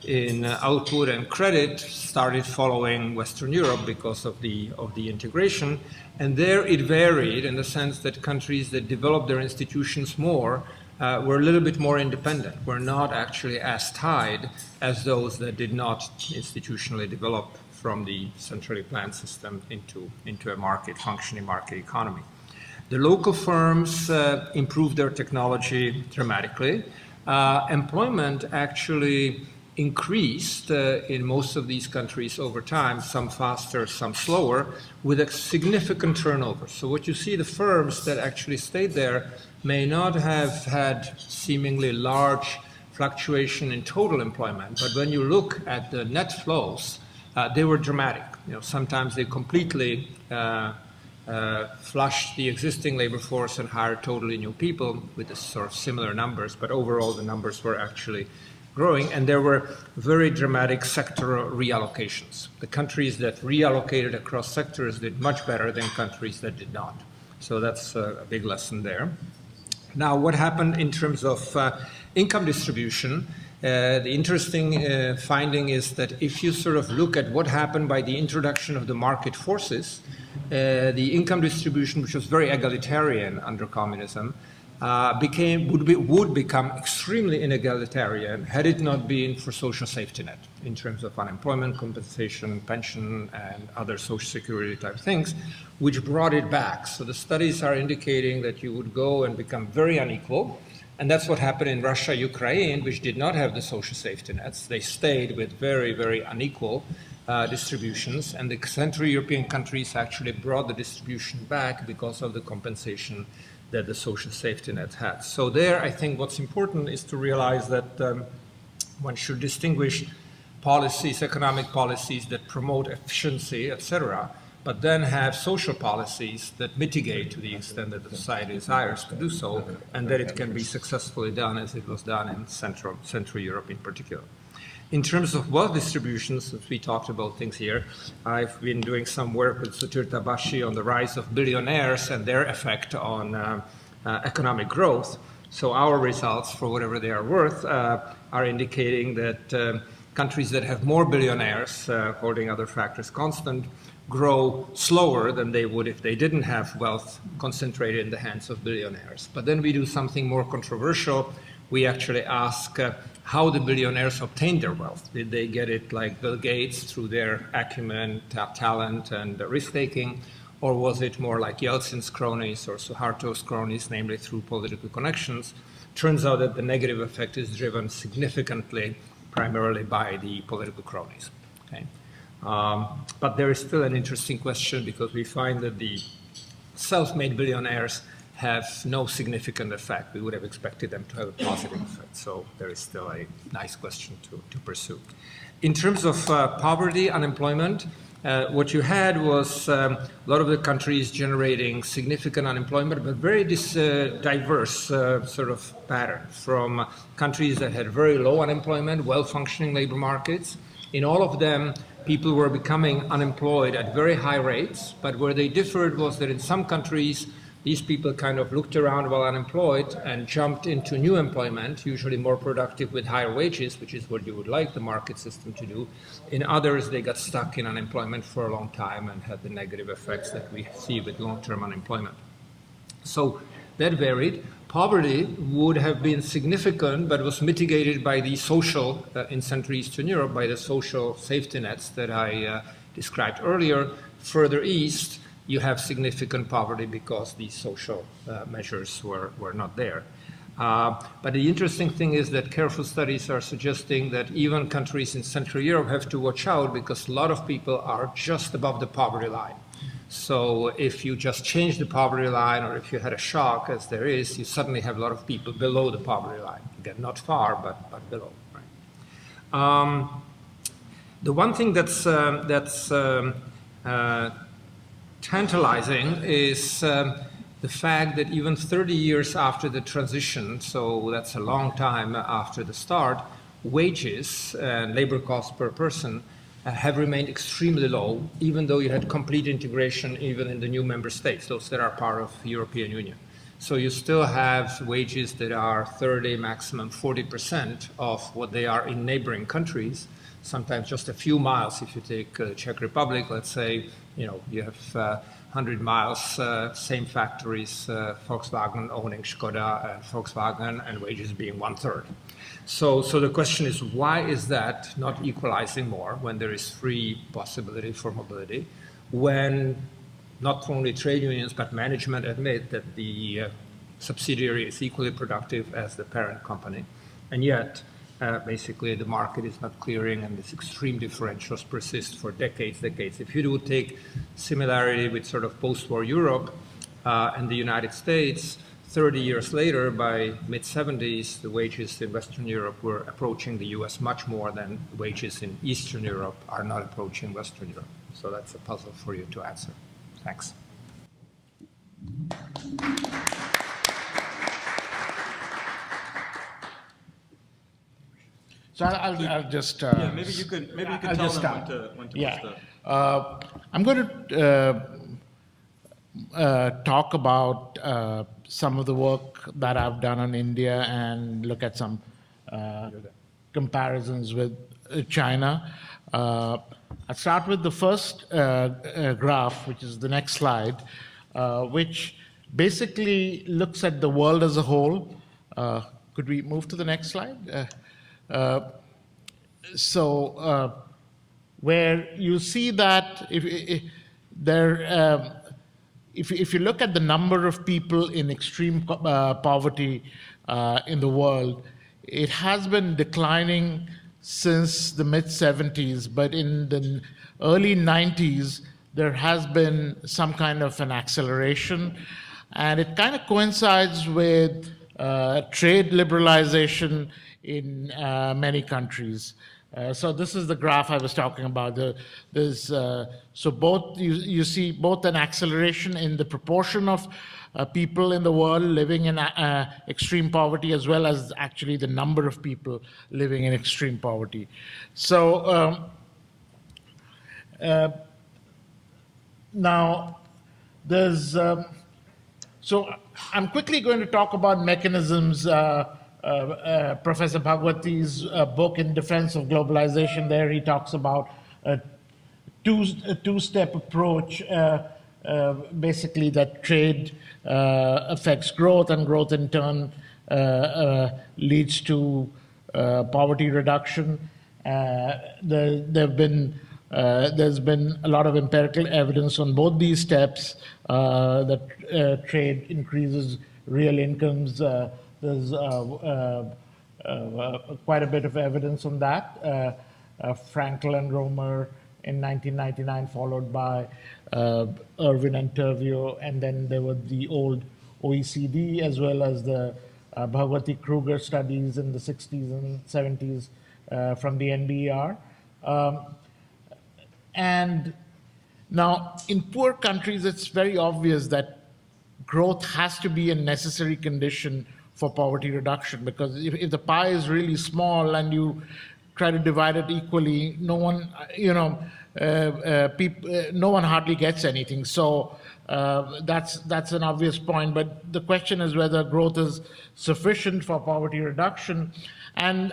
in output and credit started following Western Europe because of the integration. And there it varied in the sense that countries that developed their institutions more were a little bit more independent, were not actually as tied as those that did not institutionally develop from the centrally planned system into a functioning market economy. The local firms improved their technology dramatically. Employment actually increased in most of these countries over time, some faster, some slower, with a significant turnover. So what you see, the firms that actually stayed there may not have had seemingly large fluctuation in total employment, but when you look at the net flows, they were dramatic. Sometimes they completely flushed the existing labor force and hired totally new people with the sort of similar numbers, but overall the numbers were actually growing, and there were very dramatic sectoral reallocations. The countries that reallocated across sectors did much better than countries that did not. So that's a big lesson there. Now, what happened in terms of income distribution? The interesting finding is that if you sort of look at what happened by the introduction of the market forces, the income distribution, which was very egalitarian under communism, would become extremely inegalitarian had it not been for social safety net in terms of unemployment compensation, pension, and other social security type things, which brought it back. So the studies are indicating that you would go and become very unequal. And that's what happened in Russia, Ukraine, which did not have the social safety nets. They stayed with very, very unequal distributions. And the Central European countries actually brought the distribution back because of the compensation that the social safety net had. So there, I think what's important is to realize that one should distinguish policies, economic policies that promote efficiency, etc., but then have social policies that mitigate to the extent that the society desires to do so, and that it can be successfully done as it was done in Central Europe in particular. In terms of wealth distribution, since we talked about things here, I've been doing some work with Sutir Tabashi on the rise of billionaires and their effect on economic growth. So our results, for whatever they are worth, are indicating that countries that have more billionaires, holding other factors constant, grow slower than they would if they didn't have wealth concentrated in the hands of billionaires. But then we do something more controversial. We actually ask how the billionaires obtained their wealth. Did they get it like Bill Gates through their acumen, talent, and risk-taking? or was it more like Yeltsin's cronies or Suharto's cronies, namely through political connections? Turns out that the negative effect is driven significantly, primarily by the political cronies. Okay? But there is still an interesting question because we find that the self-made billionaires have no significant effect. We would have expected them to have a positive effect. So there is still a nice question to pursue. In terms of poverty, unemployment, what you had was a lot of the countries generating significant unemployment, but very diverse sort of pattern, from countries that had very low unemployment, well-functioning labor markets. In all of them, people were becoming unemployed at very high rates, but where they differed was that in some countries, these people kind of looked around while unemployed and jumped into new employment, usually more productive with higher wages, which is what you would like the market system to do. In others, they got stuck in unemployment for a long time and had the negative effects that we see with long-term unemployment. So that varied. Poverty would have been significant, but was mitigated by the social, in Central Eastern Europe, by the social safety nets that I described earlier. Further east, you have significant poverty because these social measures were not there. But the interesting thing is that careful studies are suggesting that even countries in Central Europe have to watch out because a lot of people are just above the poverty line. So if you just change the poverty line, or if you had a shock, as there is, you suddenly have a lot of people below the poverty line. Again, not far, but below. Right? The one thing that's tantalizing is the fact that even 30 years after the transition, so that's a long time after the start, wages and labor costs per person have remained extremely low, even though you had complete integration even in the new member states, those that are part of the European Union. So you still have wages that are 30, maximum 40% of what they are in neighboring countries, sometimes just a few miles. If you take Czech Republic, let's say, you have 100 miles, same factories, Volkswagen owning Skoda and Volkswagen, and wages being 1/3. So the question is, why is that not equalizing more when there is free possibility for mobility, when not only trade unions but management admit that the subsidiary is equally productive as the parent company, and yet basically the market is not clearing and these extreme differentials persist for decades. If you would take similarity with sort of post-war Europe and the United States, 30 years later, by mid-70s, the wages in Western Europe were approaching the US much more than wages in Eastern Europe are not approaching Western Europe. So that's a puzzle for you to answer. Thanks. So I'll just... maybe you could tell them when to push the... I'm going to talk about some of the work that I've done on India and look at some comparisons with China. I'll start with the first graph, which is the next slide, which basically looks at the world as a whole. Could we move to the next slide? Where you see that if you look at the number of people in extreme poverty in the world, it has been declining since the mid-70s, but in the early 90s, there has been some kind of an acceleration, and it kind of coincides with trade liberalization in many countries. So this is the graph I was talking about. So both you see both an acceleration in the proportion of people in the world living in extreme poverty, as well as actually the number of people living in extreme poverty. So now there's so I'm quickly going to talk about mechanisms. Professor Bhagwati's book In Defense of Globalization, there he talks about a two-step approach, basically that trade affects growth, and growth in turn leads to poverty reduction. There have been there's been a lot of empirical evidence on both these steps that trade increases real incomes. There's quite a bit of evidence on that. Frankel and Romer in 1999, followed by Irwin and Tervio, and then there were the old OECD as well as the Bhagwati Kruger studies in the 60s and 70s from the NBER. And now, in poor countries, it's very obvious that growth has to be a necessary condition for poverty reduction, because if the pie is really small and you try to divide it equally, no one, no one hardly gets anything. So that's an obvious point. But the question is whether growth is sufficient for poverty reduction. And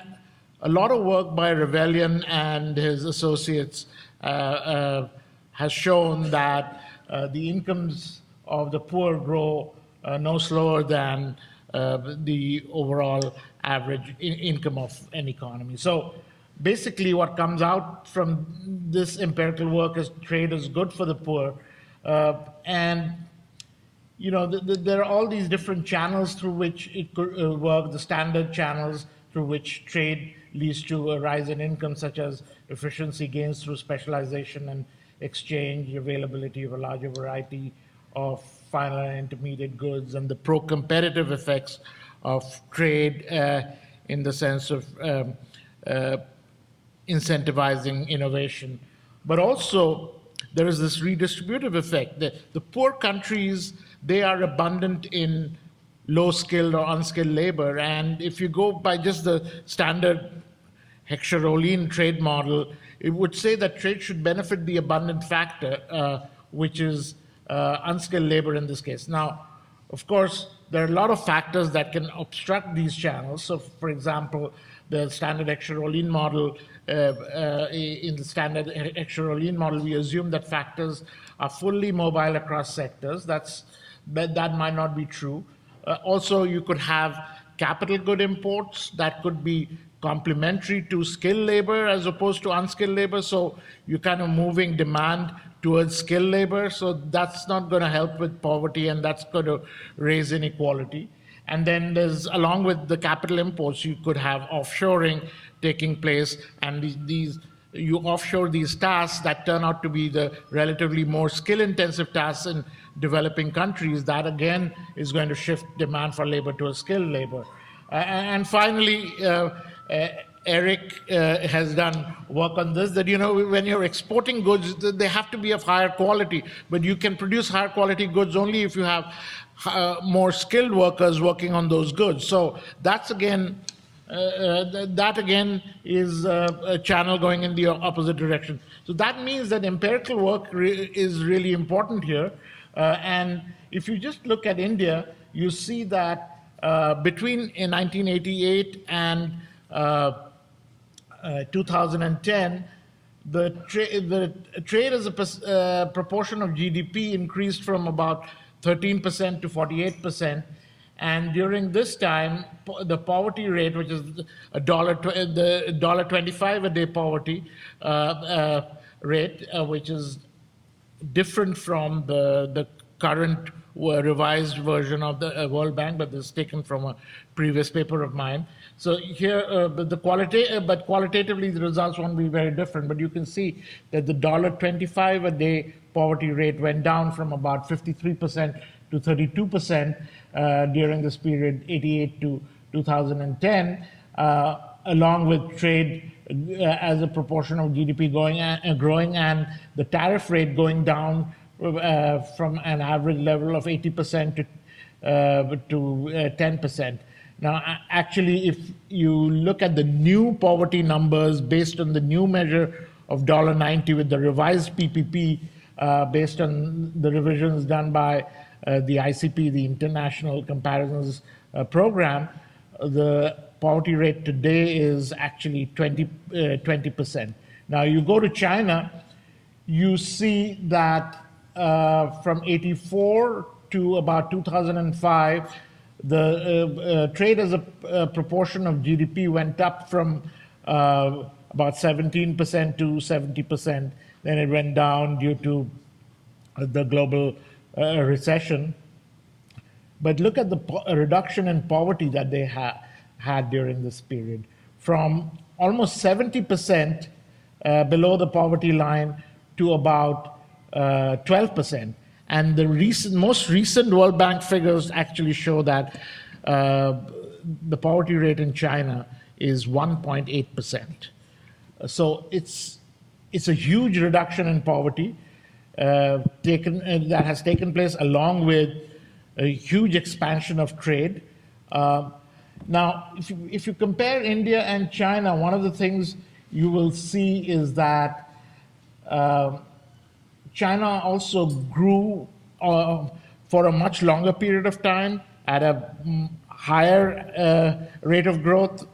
a lot of work by Revellian and his associates has shown that the incomes of the poor grow no slower than the overall average income of an economy. So basically what comes out from this empirical work is trade is good for the poor. And there are all these different channels through which it could work, the standard channels through which trade leads to a rise in income, such as efficiency gains through specialization and exchange, availability of a larger variety of final and intermediate goods, and the pro-competitive effects of trade in the sense of incentivizing innovation. But also, there is this redistributive effect. The poor countries, they are abundant in low-skilled or unskilled labor, and if you go by just the standard Heckscher-Ohlin trade model, it would say that trade should benefit the abundant factor, which is unskilled labor in this case. Now, of course, there are a lot of factors that can obstruct these channels. So, for example, the standard Heckscher-Ohlin model, in the standard Heckscher-Ohlin model, we assume that factors are fully mobile across sectors. That might not be true. Also, you could have capital good imports that could be complementary to skilled labor as opposed to unskilled labor. So you're kind of moving demand towards skilled labor. So that's not going to help with poverty, and that's going to raise inequality. And then there's, along with the capital imports, you could have offshoring taking place, and you offshore these tasks that turn out to be the relatively more skill-intensive tasks in developing countries. That again is going to shift demand for labor to a skilled labor. And finally, Eric has done work on this, that when you're exporting goods, they have to be of higher quality, but you can produce higher quality goods only if you have more skilled workers working on those goods. So that's again, that again is a channel going in the opposite direction. So that means that empirical work is really important here. And if you just look at India, you see that between 1988 and 2010, the trade as a proportion of GDP increased from about 13% to 48%. And during this time, the poverty rate, which is the $1.25 a day poverty rate, which is different from the current revised version of the World Bank, but this is taken from a previous paper of mine. So here, but qualitatively, the results won't be very different. But you can see that the $1.25 a day poverty rate went down from about 53% to 32% during this period, 88 to 2010, along with trade as a proportion of GDP growing, and the tariff rate going down from an average level of 80% to 10%. Now, actually, if you look at the new poverty numbers based on the new measure of $1.90 with the revised PPP, based on the revisions done by the ICP, the International Comparisons Program, the poverty rate today is actually 20%. Now, you go to China, you see that from 84 to about 2005, the trade as a proportion of GDP went up from about 17% to 70%. then it went down due to the global recession. But look at the reduction in poverty that they had during this period, from almost 70% below the poverty line to about 12%. And the most recent World Bank figures actually show that the poverty rate in China is 1.8%. So it's a huge reduction in poverty that has taken place, along with a huge expansion of trade. Now, if you compare India and China, one of the things you will see is that China also grew for a much longer period of time at a higher rate of growth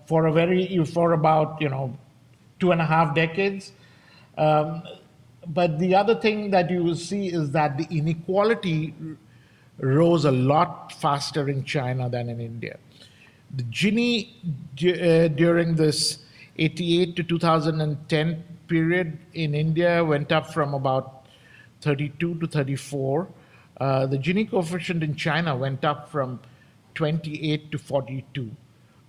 for about 2.5 decades. But the other thing that you will see is that the inequality rose a lot faster in China than in India. The Gini during this 88 to 2010 period in India went up from about 32 to 34. The Gini coefficient in China went up from 28 to 42,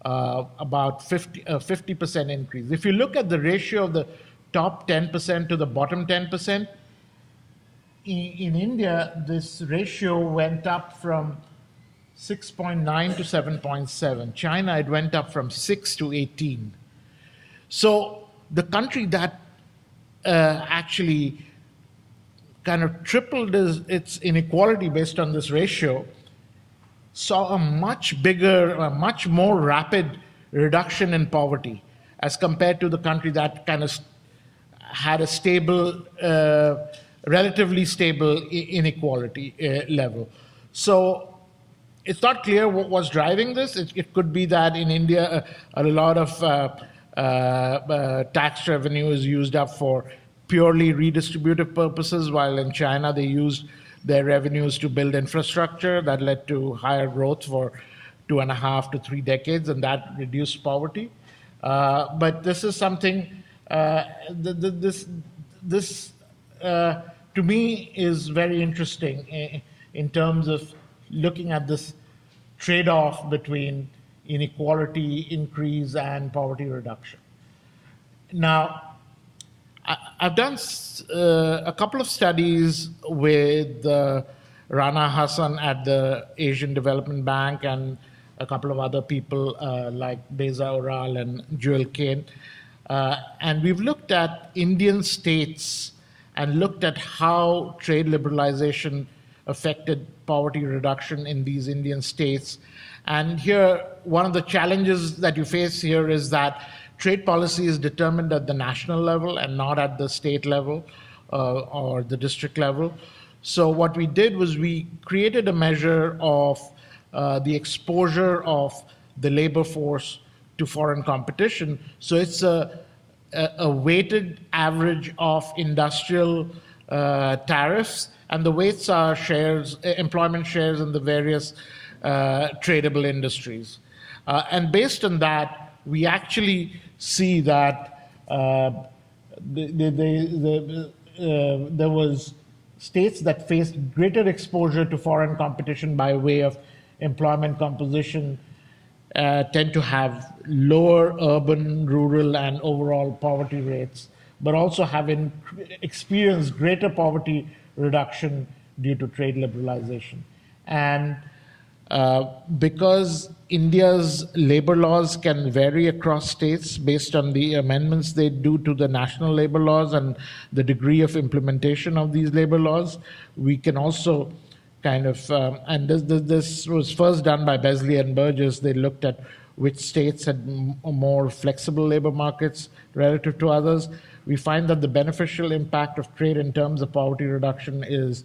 about 50% increase. If you look at the ratio of the top 10% to the bottom 10%, in India, this ratio went up from 6.9 to 7.7. China, it went up from 6 to 18. So the country that actually kind of tripled its inequality based on this ratio saw a much bigger, a much more rapid reduction in poverty as compared to the country that kind of had a stable, relatively stable inequality level. So it's not clear what was driving this. It could be that in India, a lot of tax revenue is used up for purely redistributive purposes, while in China they used their revenues to build infrastructure that led to higher growth for 2.5 to 3 decades, and that reduced poverty. But this is something, this to me is very interesting in terms of looking at this trade-off between inequality increase and poverty reduction. Now, I've done a couple of studies with Rana Hassan at the Asian Development Bank and a couple of other people like Beza Oral and Joel Kane. And we've looked at Indian states and looked at how trade liberalization affected poverty reduction in these Indian states. And here, one of the challenges that you face here is that trade policy is determined at the national level and not at the state level or the district level. So what we did was we created a measure of the exposure of the labor force to foreign competition. So it's a weighted average of industrial tariffs, and the weights are shares, employment shares in the various tradable industries. And based on that, we actually see that there was states that faced greater exposure to foreign competition by way of employment composition tend to have lower urban, rural, and overall poverty rates, but also have experienced greater poverty reduction due to trade liberalization. And because India's labor laws can vary across states based on the amendments they do to the national labor laws and the degree of implementation of these labor laws, we can also kind of, and this was first done by Besley and Burgess. They looked at which states had more flexible labor markets relative to others. We find that the beneficial impact of trade in terms of poverty reduction is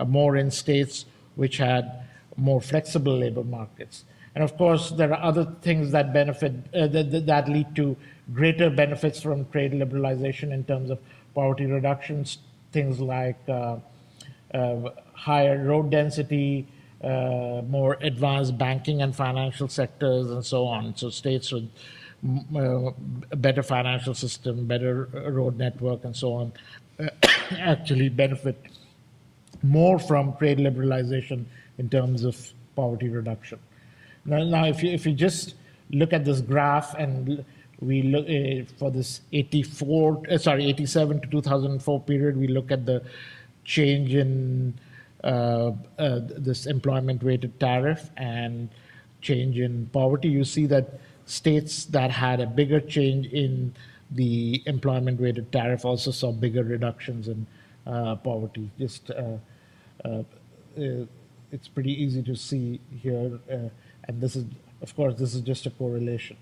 more in states which had more flexible labor markets. And of course, there are other things that benefit, that lead to greater benefits from trade liberalization in terms of poverty reductions, things like higher road density, more advanced banking and financial sectors, and so on. So states a better financial system, better road network, and so on, actually benefit more from trade liberalization in terms of poverty reduction. Now if you just look at this graph and we look for this 87 to 2004 period, we look at the change in this employment-weighted tariff and change in poverty. You see that states that had a bigger change in the employment-weighted tariff also saw bigger reductions in poverty. It's pretty easy to see here, and this is, of course, this is just a correlation.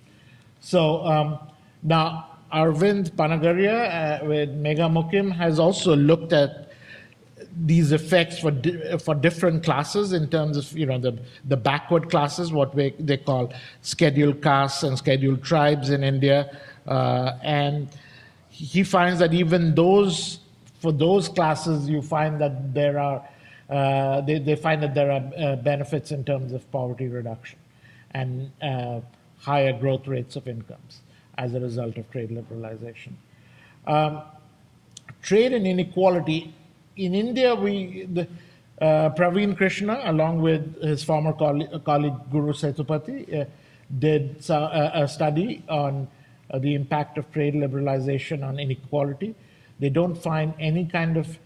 So now Arvind Panagaria with Mega Mukim has also looked at these effects for different classes in terms of the backward classes, what they call scheduled castes and scheduled tribes in India, and he finds that even for those classes, you find that there are they find that there are benefits in terms of poverty reduction and higher growth rates of incomes as a result of trade liberalization. Trade and inequality. In India, Praveen Krishna, along with his former colleague Guru Setupati, did a study on the impact of trade liberalization on inequality. They don't find any kind of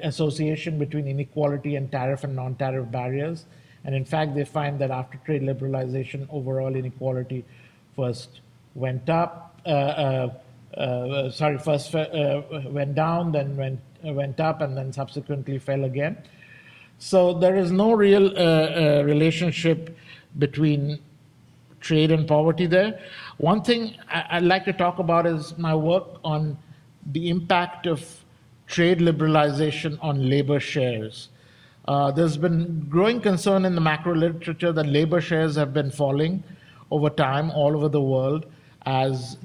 association between inequality and tariff and non-tariff barriers. And in fact, they find that after trade liberalization, overall inequality first went up, first went down, then went up, and then subsequently fell again. So there is no real relationship between trade and poverty there. One thing I'd like to talk about is my work on the impact of trade liberalization on labor shares. There's been growing concern in the macro literature that labor shares have been falling over time all over the world as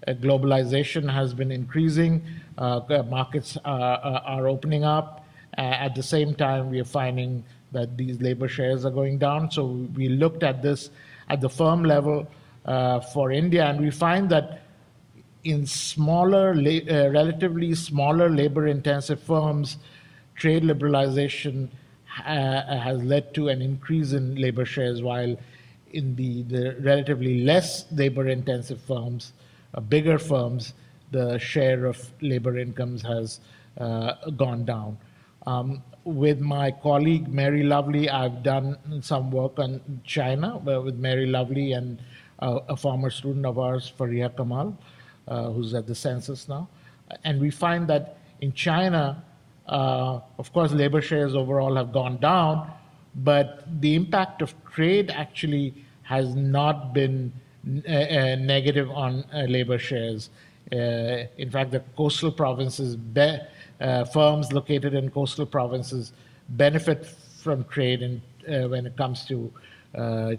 globalization has been increasing, markets are opening up. At the same time, we are finding that these labor shares are going down. So we looked at this at the firm level for India, and we find that in relatively smaller labor-intensive firms, trade liberalization has led to an increase in labor shares, while in the relatively less labor-intensive firms, bigger firms, the share of labor incomes has gone down. With my colleague Mary Lovely, I've done some work on China with Mary Lovely and a former student of ours, Faria Kamal, who's at the census now. And we find that in China, of course, labor shares overall have gone down, but the impact of trade actually has not been negative on labor shares. In fact, the coastal provinces, firms located in coastal provinces benefit from trade, and when it comes to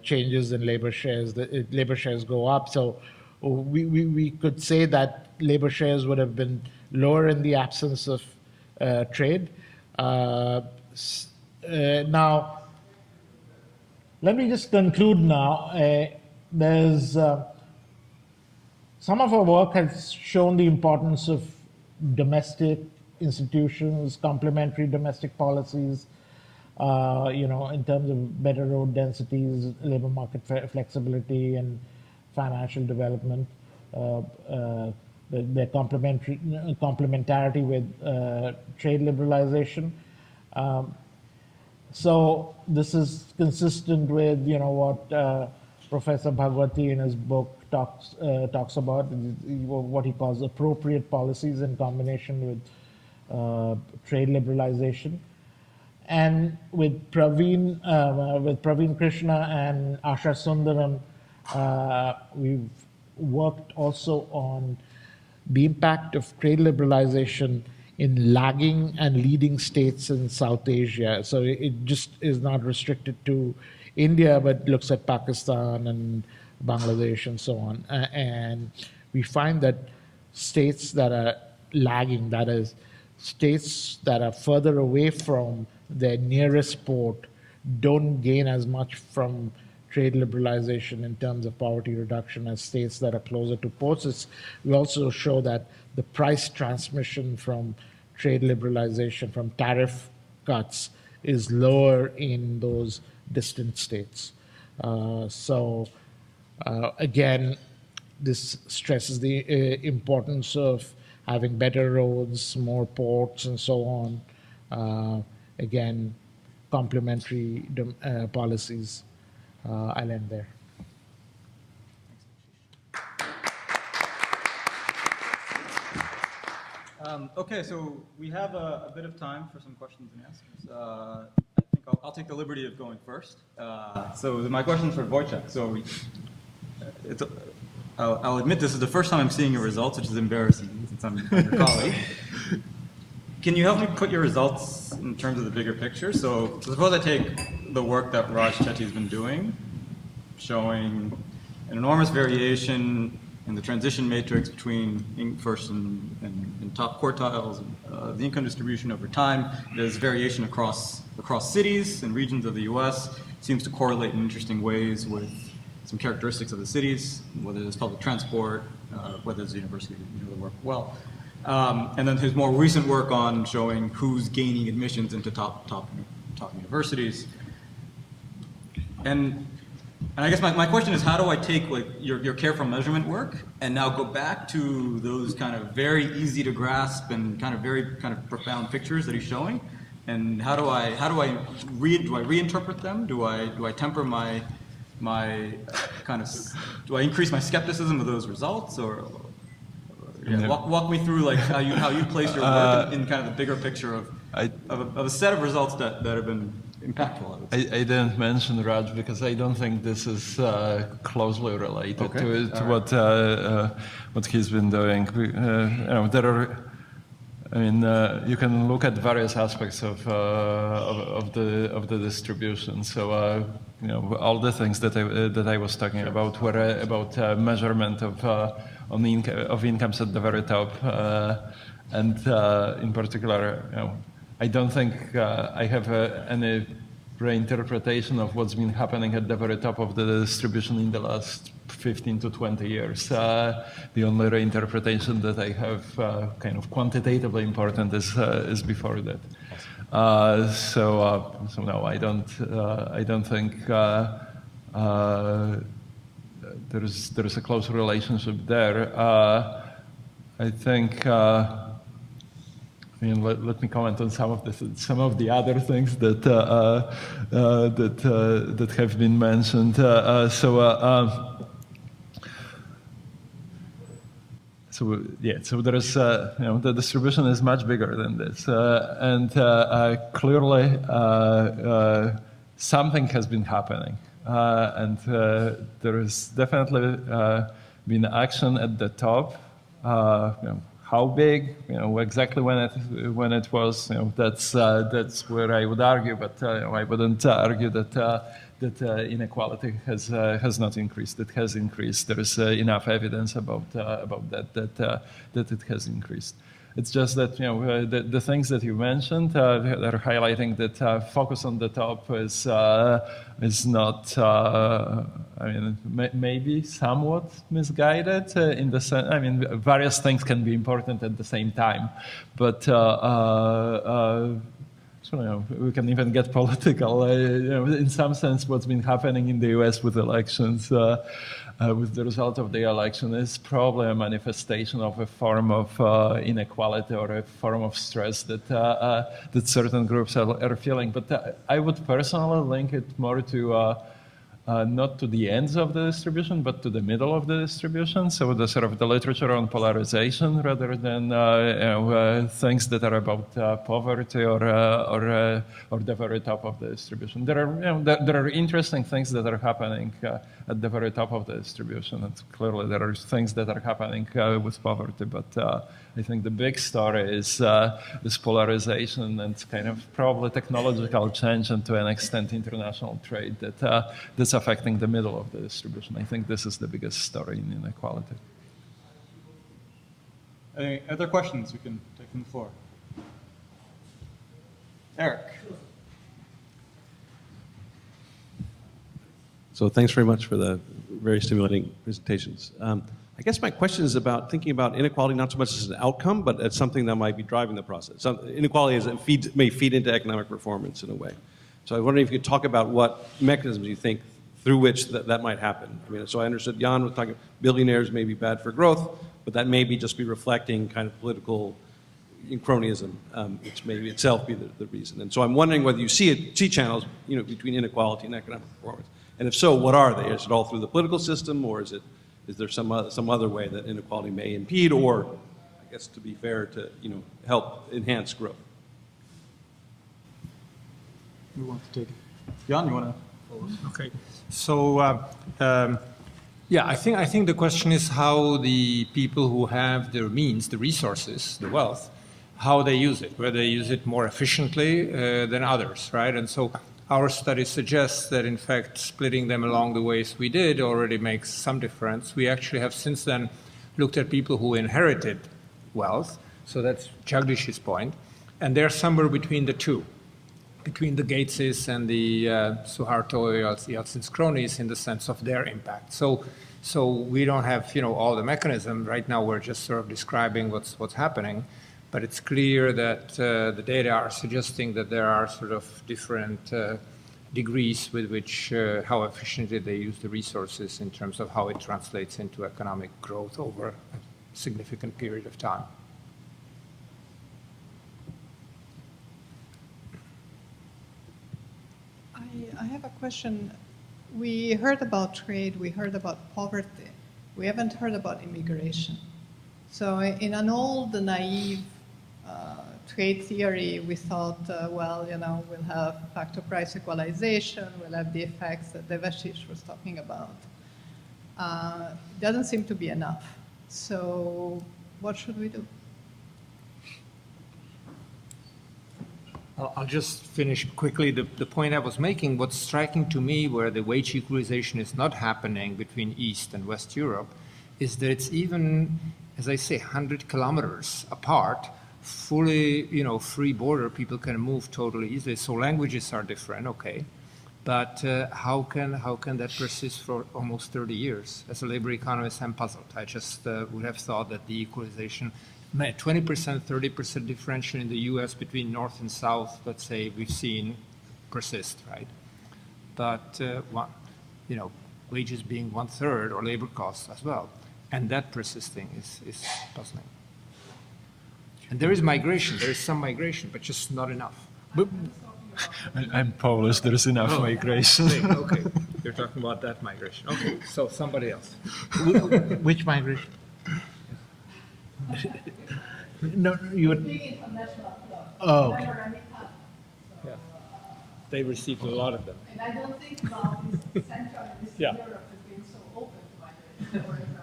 changes in labor shares, the labor shares go up. So we could say that labor shares would have been lower in the absence of trade. Now, let me just conclude now. There's some of our work has shown the importance of domestic institutions, complementary domestic policies, in terms of better road densities, labor market flexibility, and financial development. Their complementarity with trade liberalization. So this is consistent with what Professor Bhagwati in his book talks about, what he calls appropriate policies in combination with trade liberalization. And with Praveen Krishna and Asha Sundaram, we've worked also on the impact of trade liberalization in lagging and leading states in South Asia. So it just is not restricted to India, but looks at Pakistan and Bangladesh and so on. And we find that states that are lagging, that is, states that are further away from their nearest port, don't gain as much from trade liberalization in terms of poverty reduction as states that are closer to ports. We also show that the price transmission from trade liberalization, from tariff cuts, is lower in those distant states. Again, this stresses the importance of having better roads, more ports, and so on. Again, complementary policies. I'll end there. Okay, so we have a bit of time for some questions and answers. I think I'll take the liberty of going first. So my question is for Wojciech. So I'll admit this is the first time I'm seeing your results, which is embarrassing since I'm your colleague. Can you help me put your results in terms of the bigger picture? So suppose I take the work that Raj Chetty has been doing, showing an enormous variation in the transition matrix between first and top quartiles, the income distribution over time. There's variation across cities and regions of the U.S. Seems to correlate in interesting ways with some characteristics of the cities, whether it's public transport, whether it's the university, the work well. And then his more recent work on showing who's gaining admissions into top universities. And I guess my question is, how do I take like your careful measurement work and now go back to those kind of very easy to grasp and very profound pictures that he's showing, and how do I reinterpret them? Do I temper my do I increase my skepticism of those results, or walk me through like how you place your work in kind of the bigger picture of a set of results that have been impactful. I didn't mention Raj because I don't think this is closely related to what he's been doing. There are. I mean, you can look at various aspects of the distribution. So, all the things that I was talking about were about measurement of incomes at the very top, and in particular, I don't think I have any reinterpretation of what's been happening at the very top of the distribution in the last 15 to 20 years. The only reinterpretation that I have, kind of quantitatively important, is before that. So no, I don't think there is a close relationship there. I think. Let me comment on some of the other things that have been mentioned. So there is the distribution is much bigger than this, and clearly something has been happening, and there has definitely been action at the top. How big, exactly when it was, that's where I would argue, but I wouldn't argue that inequality has not increased. It has increased. There is enough evidence about that it has increased. It's just that the things that you mentioned are highlighting that focus on the top is not. I mean, maybe somewhat misguided in the sense. I mean, various things can be important at the same time, but. So, we can even get political. In some sense, what's been happening in the U.S. with elections, with the result of the election, is probably a manifestation of a form of inequality or a form of stress that certain groups are feeling. But I would personally link it more to not to the ends of the distribution, but to the middle of the distribution. So the sort of the literature on polarization, rather than things that are about poverty or the very top of the distribution. There are interesting things that are happening at the very top of the distribution, and clearly there are things that are happening with poverty. But I think the big story is polarization and kind of probably technological change, and to an extent international trade that's affecting the middle of the distribution. I think this is the biggest story in inequality. Any other questions we can take from the floor? Eric. So thanks very much for the very stimulating presentations. I guess my question is about thinking about inequality not so much as an outcome, but as something that might be driving the process. So inequality may feed into economic performance in a way. So I was wondering if you could talk about what mechanisms you think through which that might happen. I mean, so I understood Jan was talking billionaires may be bad for growth, but that may just be reflecting kind of political cronyism, which may itself be the reason. And so I'm wondering whether you see channels, between inequality and economic performance. And if so, what are they? Is it all through the political system, or is there some other way that inequality may impede, or, I guess to be fair, to help enhance growth? Who wants to take it? Jan, you want to? Okay. So, yeah, I think the question is how the people who have the means, the resources, the wealth, how they use it, whether they use it more efficiently than others, right? And so our study suggests that, in fact, splitting them along the ways we did already makes some difference. We actually have since then looked at people who inherited wealth, so that's Jagdish's point, and they're somewhere between the two, between the Gateses and the Suharto Yeltsin's cronies in the sense of their impact. So we don't have all the mechanism. Right now we're just sort of describing what's happening, but it's clear that the data are suggesting that there are sort of different degrees with which how efficiently they use the resources in terms of how it translates into economic growth over a significant period of time. I have a question. We heard about trade, we heard about poverty. We haven't heard about immigration. So in an old, naive trade theory, we thought, we'll have factor price equalization, we'll have the effects that Devashish was talking about. Doesn't seem to be enough. So what should we do? I'll just finish quickly the point I was making. What's striking to me where the wage equalization is not happening between East and West Europe is that it's even, as I say, 100 kilometers apart, fully, free border, people can move totally easily. So languages are different, okay. But how can that persist for almost 30 years? As a labor economist, I'm puzzled. I just would have thought that the equalization, 20%, 30% differential in the US between North and South, let's say, we've seen persist, right? But, wages being 1/3 or labor costs as well. And that persisting is puzzling. And there is migration, there is some migration, but just not enough. But I'm Polish, there is enough migration. Okay, you're talking about that migration. Okay, so somebody else. Which migration? No, you would. Oh, okay. Yeah. They received a lot of them. And I don't think about this Central and Eastern Europe as being so open to migration, for example.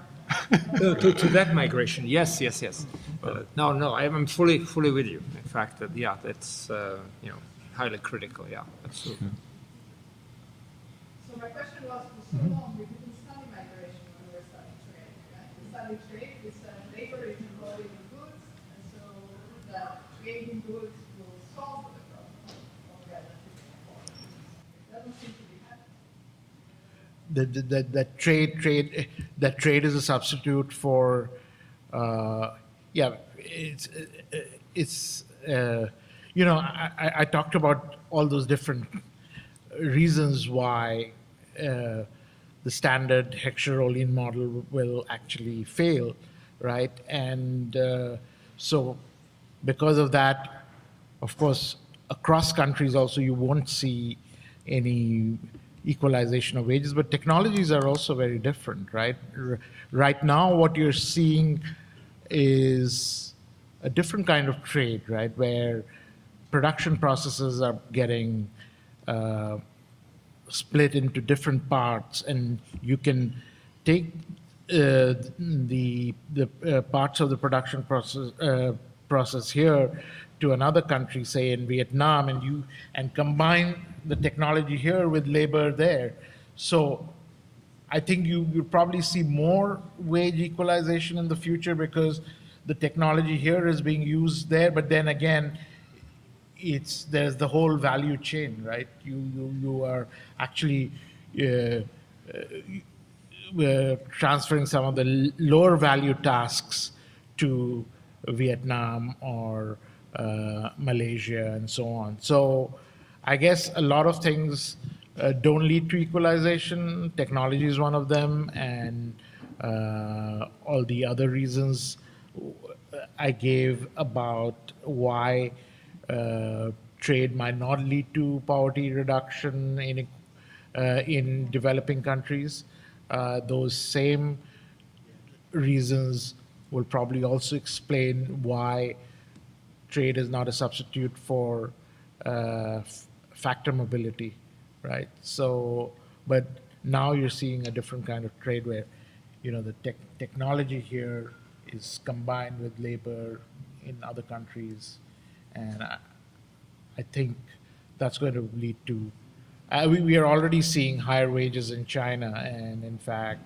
To that migration, yes. No, I'm fully with you. In fact, that's highly critical. Yeah, absolutely. So my question was, for so long we didn't study migration when we were studying trade. Right? We studied trade, we studied labor is embodied in goods, and so the trade in goods will solve the problem of relative inequality. It doesn't seem to be happening. That trade is a substitute for, I talked about all those different reasons why the standard Heckscher-Ohlin model will actually fail, right? And so because of that, of course, across countries also you won't see any equalization of wages, but technologies are also very different, right? Right now, what you're seeing is a different kind of trade, right? Where production processes are getting split into different parts, and you can take the parts of the production process here to another country, say in Vietnam, and combine the technology here with labor there. So I think you'll probably see more wage equalization in the future because the technology here is being used there, but then again, there's the whole value chain, right? You are actually we're transferring some of the lower value tasks to Vietnam or Malaysia and so on. So I guess a lot of things don't lead to equalization. Technology is one of them, and all the other reasons I gave about why trade might not lead to poverty reduction in developing countries. Those same reasons will probably also explain why trade is not a substitute for factor mobility, right? So, but now you're seeing a different kind of trade where, the technology here is combined with labor in other countries, and I think that's going to lead to. We are already seeing higher wages in China, and in fact,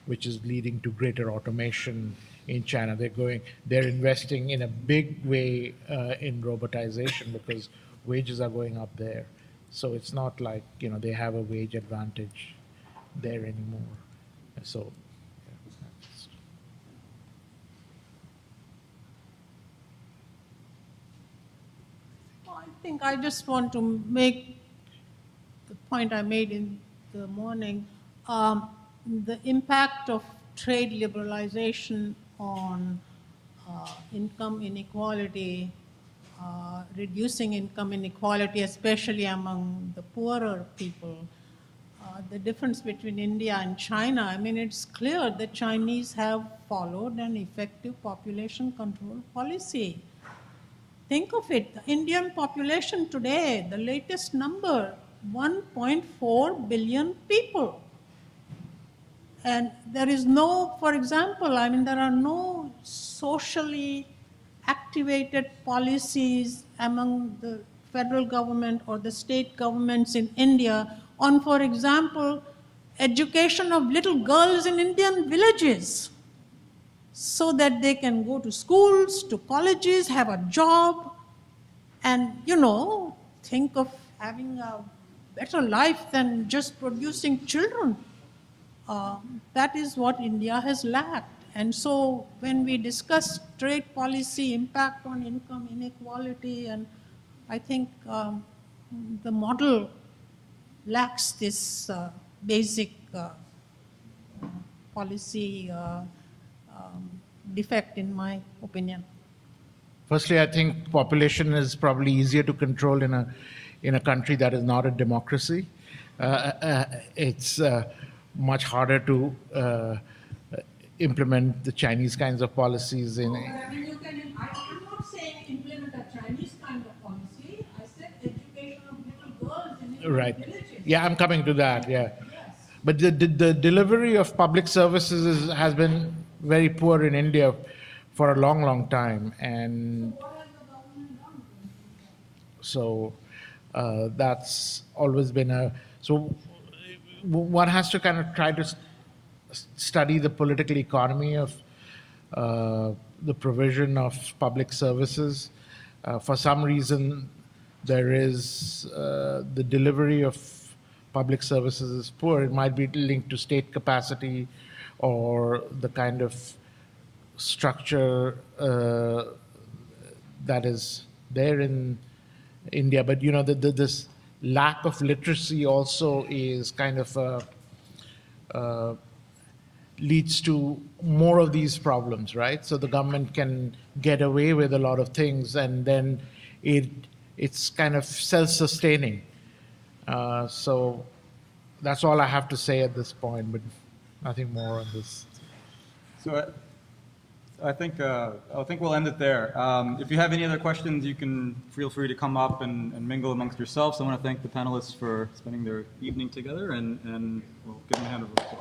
which is leading to greater automation in China. They're investing in a big way in robotization because wages are going up there. So it's not like they have a wage advantage there anymore. So. I think I just want to make the point I made in the morning. The impact of trade liberalization on income inequality, reducing income inequality, especially among the poorer people. The difference between India and China, I mean, it's clear the Chinese have followed an effective population control policy. Think of it, the Indian population today, the latest number, 1.4 billion people. And there is no, for example, I mean, there are no socially activated policies among the federal government or the state governments in India on, for example, education of little girls in Indian villages, so that they can go to schools, to colleges, have a job, and, think of having a better life than just producing children. That is what India has lacked. And so when we discuss trade policy, impact on income inequality, and I think the model lacks this basic policy defect, in my opinion. Firstly, I think population is probably easier to control in a country that is not a democracy. It's much harder to implement the Chinese kinds of policies in. I mean, I'm not saying implement a Chinese kind of policy. I said education of little girls in Indian villages. Yeah, I'm coming to that. Yeah. Yes. But the delivery of public services has been very poor in India for a long, long time, and What has the government done? so that's always been a. So one has to kind of try to study the political economy of the provision of public services. For some reason, there is the delivery of public services is poor. It might be linked to state capacity or the kind of structure that is there in India. But this lack of literacy also is kind of leads to more of these problems, right? So the government can get away with a lot of things, and then it's kind of self-sustaining. So that's all I have to say at this point, but nothing more on this. So I think we'll end it there. If you have any other questions, you can feel free to come up and mingle amongst yourselves. I want to thank the panelists for spending their evening together, and we'll give them a hand of applause.